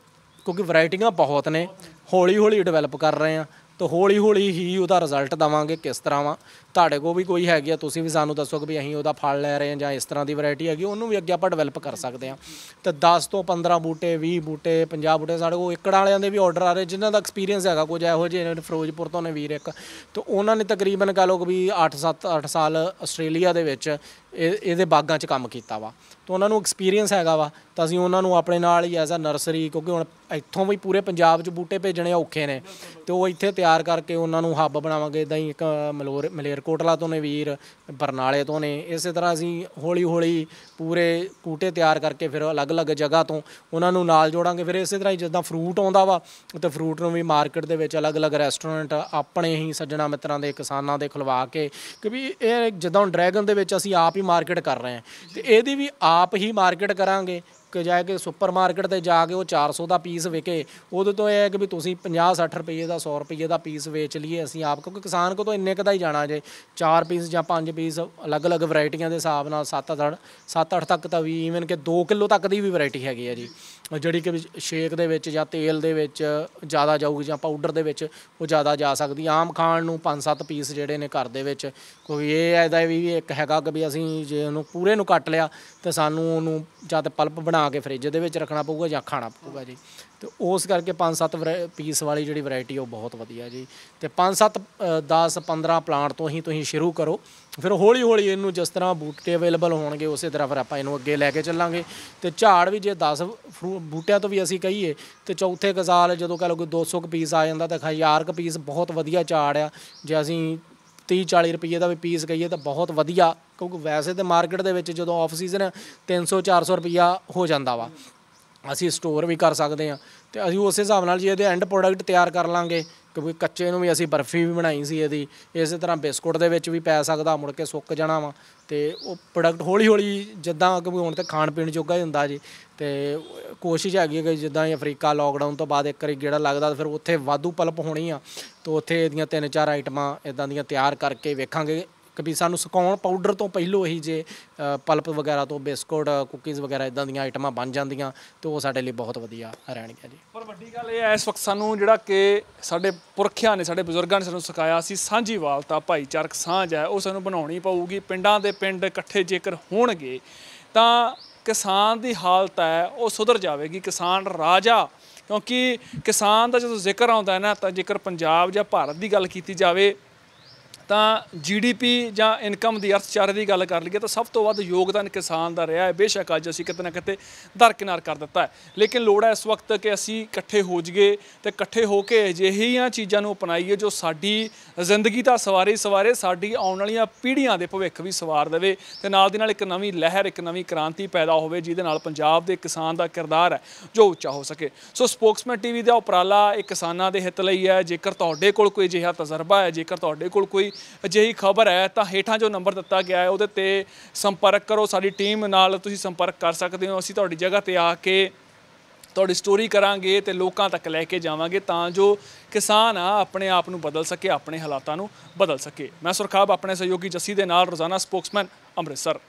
ਕਿਉਂਕਿ ਵੈਰਾਈਟੀਆਂ ਬਹੁਤ ਨੇ, ਹੌਲੀ ਹੌਲੀ ਡਿਵੈਲਪ ਕਰ ਰਹੇ ਹਾਂ, ਤਾਂ ਹੌਲੀ ਹੌਲੀ ਹੀ ਉਹਦਾ ਰਿਜ਼ਲਟ ਦੇਵਾਂਗੇ ਕਿਸ ਤਰ੍ਹਾਂ ਵਾ। ਤੁਹਾਡੇ ਕੋਲ ਵੀ ਕੋਈ ਹੈਗੀ ਆ, ਤੁਸੀਂ ਵੀ ਸਾਨੂੰ ਦੱਸੋ ਕਿ ਵੀ ਅਸੀਂ ਉਹਦਾ ਫਲ ਲੈ ਰਹੇ ਹਾਂ ਜਾਂ ਇਸ ਤਰ੍ਹਾਂ ਦੀ ਵੈਰਾਈਟੀ ਹੈਗੀ, ਉਹਨੂੰ ਵੀ ਅੱਗੇ ਆਪਾਂ ਡਿਵੈਲਪ ਕਰ ਸਕਦੇ ਹਾਂ। ਅਤੇ 10 ਤੋਂ 15 ਬੂਟੇ, 20 ਬੂਟੇ, 50 ਬੂਟੇ ਸਾਡੇ ਕੋਲ ਏਕੜ ਵਾਲਿਆਂ ਦੇ ਵੀ ਆਰਡਰ ਆ ਰਹੇ, ਜਿਨ੍ਹਾਂ ਦਾ ਐਕਸਪੀਰੀਅੰਸ ਹੈਗਾ। ਕੁਝ ਇਹੋ ਜਿਹੇ ਫਿਰੋਜ਼ਪੁਰ ਤੋਂ ਨੇ ਵੀਰ ਇੱਕ, ਤਾਂ ਉਹਨਾਂ ਨੇ ਤਕਰੀਬਨ ਕਹਿ ਲਓ ਕਿ ਵੀ 8 ਸਾਲ ਆਸਟ੍ਰੇਲੀਆ ਦੇ ਵਿੱਚ ਇਹਦੇ ਬਾਗਾਂ 'ਚ ਕੰਮ ਕੀਤਾ ਵਾ, ਤਾਂ ਉਹਨਾਂ ਨੂੰ ਐਕਸਪੀਰੀਅੰਸ ਹੈਗਾ ਵਾ। ਤਾਂ ਅਸੀਂ ਉਹਨਾਂ ਨੂੰ ਆਪਣੇ ਨਾਲ ਹੀ ਐਜ਼ ਆ ਨਰਸਰੀ, ਕਿਉਂਕਿ ਹੁਣ ਇੱਥੋਂ ਵੀ ਪੂਰੇ ਪੰਜਾਬ 'ਚ ਬੂਟੇ ਭੇਜਣੇ ਔਖੇ ਨੇ, ਅਤੇ ਉਹ ਇੱਥੇ ਤਿਆਰ ਕਰਕੇ ਉਹਨਾਂ ਨੂੰ ਹੱਬ ਬਣਾਵਾਂਗੇ। ਇੱਦਾਂ ਹੀ ਇੱਕ ਮਲੇਰਕੋਟਲਾ ਤੋਂ ਨੇ ਵੀਰ, ਬਰਨਾਲੇ ਤੋਂ ਨੇ। ਇਸੇ ਤਰ੍ਹਾਂ ਅਸੀਂ ਹੌਲੀ ਹੌਲੀ ਪੂਰੇ ਬੂਟੇ ਤਿਆਰ ਕਰਕੇ ਫਿਰ ਅਲੱਗ-ਅਲੱਗ ਜਗ੍ਹਾ ਤੋਂ ਉਹਨਾਂ ਨੂੰ ਨਾਲ ਜੋੜਾਂਗੇ। ਫਿਰ ਇਸੇ ਤਰ੍ਹਾਂ ਹੀ ਜਿੱਦਾਂ ਫਰੂਟ ਆਉਂਦਾ ਵਾ, ਅਤੇ ਫਰੂਟ ਨੂੰ ਵੀ ਮਾਰਕੀਟ ਦੇ ਵਿੱਚ ਅਲੱਗ-ਅਲੱਗ ਰੈਸਟੋਰੈਂਟ ਆਪਣੇ ਹੀ ਸੱਜਣਾ ਮਿੱਤਰਾਂ ਦੇ, ਕਿਸਾਨਾਂ ਦੇ ਖੁਲਵਾ ਕੇ, ਕਿ ਵੀ ਇਹ ਜਿੱਦਾਂ ਹੁਣ ਡਰੈਗਨ ਦੇ ਵਿੱਚ ਅਸੀਂ ਆਪ ਹੀ ਮਾਰਕੀਟ ਕਰ ਰਹੇ ਹਾਂ, ਅਤੇ ਇਹਦੀ ਵੀ ਆਪ ਹੀ ਮਾਰਕੀਟ ਕਰਾਂਗੇ। ਕਿ ਜਾ ਕੇ ਸੁਪਰ ਮਾਰਕੀਟ 'ਤੇ ਜਾ ਕੇ ਉਹ 400 ਦਾ ਪੀਸ ਵਿਕੇ, ਉਹਦੇ ਤੋਂ ਇਹ ਹੈ ਕਿ ਵੀ ਤੁਸੀਂ 50-60 ਰੁਪਏ ਦਾ, 100 ਰੁਪਏ ਦਾ ਪੀਸ ਵੇਚ ਲਈਏ ਅਸੀਂ ਆਪ, ਕਿਉਂਕਿ ਕਿਸਾਨ ਕੋਲ ਤਾਂ ਇੰਨੇ ਕੁ ਦਾ ਹੀ ਜਾਣਾ ਜੇ। 4 ਪੀਸ ਜਾਂ 5 ਪੀਸ ਅਲੱਗ-ਅਲੱਗ ਵੈਰਾਈਟੀਆਂ ਦੇ ਹਿਸਾਬ ਨਾਲ 7-8 ਤੱਕ ਤਾਂ ਵੀ, ਈਵਨ ਕਿ 2 ਕਿਲੋ ਤੱਕ ਦੀ ਵੀ ਵੈਰਾਈਟੀ ਹੈਗੀ ਹੈ ਜੀ, ਜਿਹੜੀ ਕਿ ਸ਼ੇਕ ਦੇ ਵਿੱਚ ਜਾਂ ਤੇਲ ਦੇ ਵਿੱਚ ਜ਼ਿਆਦਾ ਜਾਊਗੀ, ਜਾਂ ਪਾਊਡਰ ਦੇ ਵਿੱਚ ਉਹ ਜ਼ਿਆਦਾ ਜਾ ਸਕਦੀ। ਆਮ ਖਾਣ ਨੂੰ 5-7 ਪੀਸ ਜਿਹੜੇ ਨੇ ਘਰ ਦੇ ਵਿੱਚ, ਕੋਈ ਇਹ ਇਹਦਾ ਵੀ ਇੱਕ ਹੈਗਾ ਕਿ ਵੀ ਅਸੀਂ ਜੇ ਉਹਨੂੰ ਪੂਰੇ ਨੂੰ ਕੱਟ ਲਿਆ ਤਾਂ ਸਾਨੂੰ ਉਹਨੂੰ ਜਾਂ ਤਾਂ ਪਲਪ ਬਣਾ ਕੇ ਫਰਿੱਜ ਦੇ ਵਿੱਚ ਰੱਖਣਾ ਪਊਗਾ ਜਾਂ ਖਾਣਾ ਪਊਗਾ ਜੀ। ਅਤੇ ਉਸ ਕਰਕੇ 5-7 ਪੀਸ ਵਾਲੀ ਜਿਹੜੀ ਵੈਰਾਈਟੀ ਉਹ ਬਹੁਤ ਵਧੀਆ ਜੀ। ਅਤੇ 5-7 10-15 ਪਲਾਂਟ ਤੋਂ ਹੀ ਤੁਸੀਂ ਸ਼ੁਰੂ ਕਰੋ, ਫਿਰ ਹੌਲੀ ਹੌਲੀ ਇਹਨੂੰ ਜਿਸ ਤਰ੍ਹਾਂ ਬੂਟੇ ਅਵੇਲੇਬਲ ਹੋਣਗੇ ਉਸੇ ਤਰ੍ਹਾਂ ਫਿਰ ਆਪਾਂ ਇਹਨੂੰ ਅੱਗੇ ਲੈ ਕੇ ਚੱਲਾਂਗੇ। ਅਤੇ ਝਾੜ ਵੀ ਜੇ 10 ਬੂਟਿਆਂ ਤੋਂ ਵੀ ਅਸੀਂ ਕਹੀਏ, ਅਤੇ ਚੌਥੇ ਕੁ ਸਾਲ ਜਦੋਂ ਕਹਿ ਲਓ ਕਿ 200 ਕੁ ਪੀਸ ਆ ਜਾਂਦਾ, ਤਾਂ 1000 ਕੁ ਪੀਸ ਬਹੁਤ ਵਧੀਆ ਝਾੜ ਆ। ਜੇ ਅਸੀਂ 30-40 ਰੁਪਏ ਦਾ ਵੀ ਪੀਸ ਕਹੀਏ ਤਾਂ ਬਹੁਤ ਵਧੀਆ, ਕਿਉਂਕਿ ਵੈਸੇ ਤਾਂ ਮਾਰਕੀਟ ਦੇ ਵਿੱਚ ਜਦੋਂ ਆਫ ਸੀਜ਼ਨ 300-400 ਰੁਪਈਆ ਹੋ ਜਾਂਦਾ ਵਾ। ਅਸੀਂ ਸਟੋਰ ਵੀ ਕਰ ਸਕਦੇ ਹਾਂ, ਅਤੇ ਅਸੀਂ ਉਸ ਹਿਸਾਬ ਨਾਲ ਜੀ ਇਹਦੇ ਐਂਡ ਪ੍ਰੋਡਕਟ ਤਿਆਰ ਕਰ ਲਾਂਗੇ। ਕਿਉਂਕਿ ਕੱਚੇ ਨੂੰ ਵੀ ਅਸੀਂ ਬਰਫੀ ਵੀ ਬਣਾਈ ਸੀ ਇਹਦੀ, ਇਸੇ ਤਰ੍ਹਾਂ ਬਿਸਕੁਟ ਦੇ ਵਿੱਚ ਵੀ ਪੈ ਸਕਦਾ, ਮੁੜ ਕੇ ਸੁੱਕ ਜਾਣਾ ਵਾ। ਅਤੇ ਉਹ ਪ੍ਰੋਡਕਟ ਹੌਲੀ ਹੌਲੀ ਜਿੱਦਾਂ, ਕਿਉਂਕਿ ਹੁਣ ਤਾਂ ਖਾਣ ਪੀਣ ਜੋਗਾ ਹੀ ਹੁੰਦਾ ਜੀ। ਅਤੇ ਕੋਸ਼ਿਸ਼ ਹੈਗੀ ਹੈ ਕਿ ਜਿੱਦਾਂ ਹੀ ਅਫਰੀਕਾ ਲੋਕਡਾਊਨ ਤੋਂ ਬਾਅਦ ਇੱਕ ਵਾਰੀ ਗੇੜਾ ਲੱਗਦਾ, ਤਾਂ ਫਿਰ ਉੱਥੇ ਵਾਧੂ ਪਲਪ ਹੋਣੀ ਆ, ਤਾਂ ਉੱਥੇ ਇਹਦੀਆਂ 3-4 ਆਈਟਮਾਂ ਇੱਦਾਂ ਦੀਆਂ ਤਿਆਰ ਕਰਕੇ ਵੇਖਾਂਗੇ ਕਿ ਵੀ ਸਾਨੂੰ ਸੁਕਾਉਣ ਪਾਊਡਰ ਤੋਂ ਪਹਿਲੋਂ ਹੀ ਜੇ ਪਲਪ ਵਗੈਰਾ ਤੋਂ ਬਿਸਕੁਟ, ਕੁਕੀਜ਼ ਵਗੈਰਾ ਇੱਦਾਂ ਦੀਆਂ ਆਈਟਮਾਂ ਬਣ ਜਾਂਦੀਆਂ, ਅਤੇ ਉਹ ਸਾਡੇ ਲਈ ਬਹੁਤ ਵਧੀਆ ਰਹਿਣਗੀਆਂ ਜੀ। ਪਰ ਵੱਡੀ ਗੱਲ ਇਹ ਹੈ, ਇਸ ਵਕਤ ਸਾਨੂੰ ਜਿਹੜਾ ਕਿ ਸਾਡੇ ਪੁਰਖਿਆਂ ਨੇ, ਸਾਡੇ ਬਜ਼ੁਰਗਾਂ ਨੇ ਸਾਨੂੰ ਸਿਖਾਇਆ ਸੀ, ਸਾਂਝੀਵਾਲਤਾ, ਭਾਈਚਾਰਕ ਸਾਂਝ ਹੈ, ਉਹ ਸਾਨੂੰ ਬਣਾਉਣੀ ਪਊਗੀ। ਪਿੰਡਾਂ ਦੇ ਪਿੰਡ ਇਕੱਠੇ ਜੇਕਰ ਹੋਣਗੇ ਤਾਂ ਕਿਸਾਨ ਦੀ ਹਾਲਤ ਹੈ ਉਹ ਸੁਧਰ ਜਾਵੇਗੀ। ਕਿਸਾਨ ਰਾਜਾ, ਕਿਉਂਕਿ ਕਿਸਾਨ ਦਾ ਜਦੋਂ ਜ਼ਿਕਰ ਆਉਂਦਾ ਹੈ ਨਾ, ਤਾਂ ਜੇਕਰ ਪੰਜਾਬ ਜਾਂ ਭਾਰਤ ਦੀ ਗੱਲ ਕੀਤੀ ਜਾਵੇ ਤਾਂ GDP ਜਾਂ ਇਨਕਮ ਦੀ, ਅਰਥਚਾਰੇ ਦੀ ਗੱਲ ਕਰ ਲਈਏ ਤਾਂ ਸਭ ਤੋਂ ਵੱਧ ਯੋਗਦਾਨ ਕਿਸਾਨ ਦਾ ਰਿਹਾ ਹੈ। ਬੇਸ਼ੱਕ ਅੱਜ ਅਸੀਂ ਕਿਤੇ ਨਾ ਕਿਤੇ ਦਰਕਿਨਾਰ ਕਰ ਦਿੱਤਾ ਹੈ, ਲੇਕਿਨ ਲੋੜ ਹੈ ਇਸ ਵਕਤ ਕਿ ਅਸੀਂ ਇਕੱਠੇ ਹੋ ਜਾਈਏ ਅਤੇ ਇਕੱਠੇ ਹੋ ਕੇ ਅਜਿਹੀਆਂ ਚੀਜ਼ਾਂ ਨੂੰ ਅਪਣਾਈਏ ਜੋ ਸਾਡੀ ਜ਼ਿੰਦਗੀ ਦਾ ਸਵਾਰੇ, ਸਾਡੀ ਆਉਣ ਵਾਲੀਆਂ ਪੀੜ੍ਹੀਆਂ ਦੇ ਭਵਿੱਖ ਵੀ ਸਵਾਰ ਦੇਵੇ, ਅਤੇ ਨਾਲ ਦੀ ਨਾਲ ਇੱਕ ਨਵੀਂ ਲਹਿਰ, ਇੱਕ ਨਵੀਂ ਕ੍ਰਾਂਤੀ ਪੈਦਾ ਹੋਵੇ, ਜਿਹਦੇ ਨਾਲ ਪੰਜਾਬ ਦੇ ਕਿਸਾਨ ਦਾ ਕਿਰਦਾਰ ਹੈ ਜੋ ਉੱਚਾ ਹੋ ਸਕੇ। ਸੋ ਸਪੋਕਸਮੈਨ TV ਦਾ ਉਪਰਾਲਾ ਇਹ ਕਿਸਾਨਾਂ ਦੇ ਹਿੱਤ ਲਈ ਹੈ। ਜੇਕਰ ਤੁਹਾਡੇ ਕੋਲ ਕੋਈ ਅਜਿਹਾ ਤਜਰਬਾ ਹੈ, ਜੇਕਰ ਤੁਹਾਡੇ ਕੋਲ ਕੋਈ ਅਜਿਹੀ ਖਬਰ ਹੈ, ਤਾਂ ਹੇਠਾਂ ਜੋ ਨੰਬਰ ਦਿੱਤਾ ਗਿਆ ਹੈ ਉਹਦੇ 'ਤੇ ਸੰਪਰਕ ਕਰੋ। ਸਾਡੀ ਟੀਮ ਨਾਲ ਤੁਸੀਂ ਸੰਪਰਕ ਕਰ ਸਕਦੇ ਹੋ। ਅਸੀਂ ਤੁਹਾਡੀ ਜਗ੍ਹਾ 'ਤੇ ਆ ਕੇ ਤੁਹਾਡੀ ਸਟੋਰੀ ਕਰਾਂਗੇ ਅਤੇ ਲੋਕਾਂ ਤੱਕ ਲੈ ਕੇ ਜਾਵਾਂਗੇ, ਤਾਂ ਜੋ ਕਿਸਾਨ ਆ ਆਪਣੇ ਆਪ ਨੂੰ ਬਦਲ ਸਕੇ, ਆਪਣੇ ਹਾਲਾਤਾਂ ਨੂੰ ਬਦਲ ਸਕੇ। ਮੈਂ ਸੁਰਖਾਬ ਆਪਣੇ ਸਹਿਯੋਗੀ ਜੱਸੀ ਦੇ ਨਾਲ, ਰੋਜ਼ਾਨਾ ਸਪੋਕਸਮੈਨ, ਅੰਮ੍ਰਿਤਸਰ।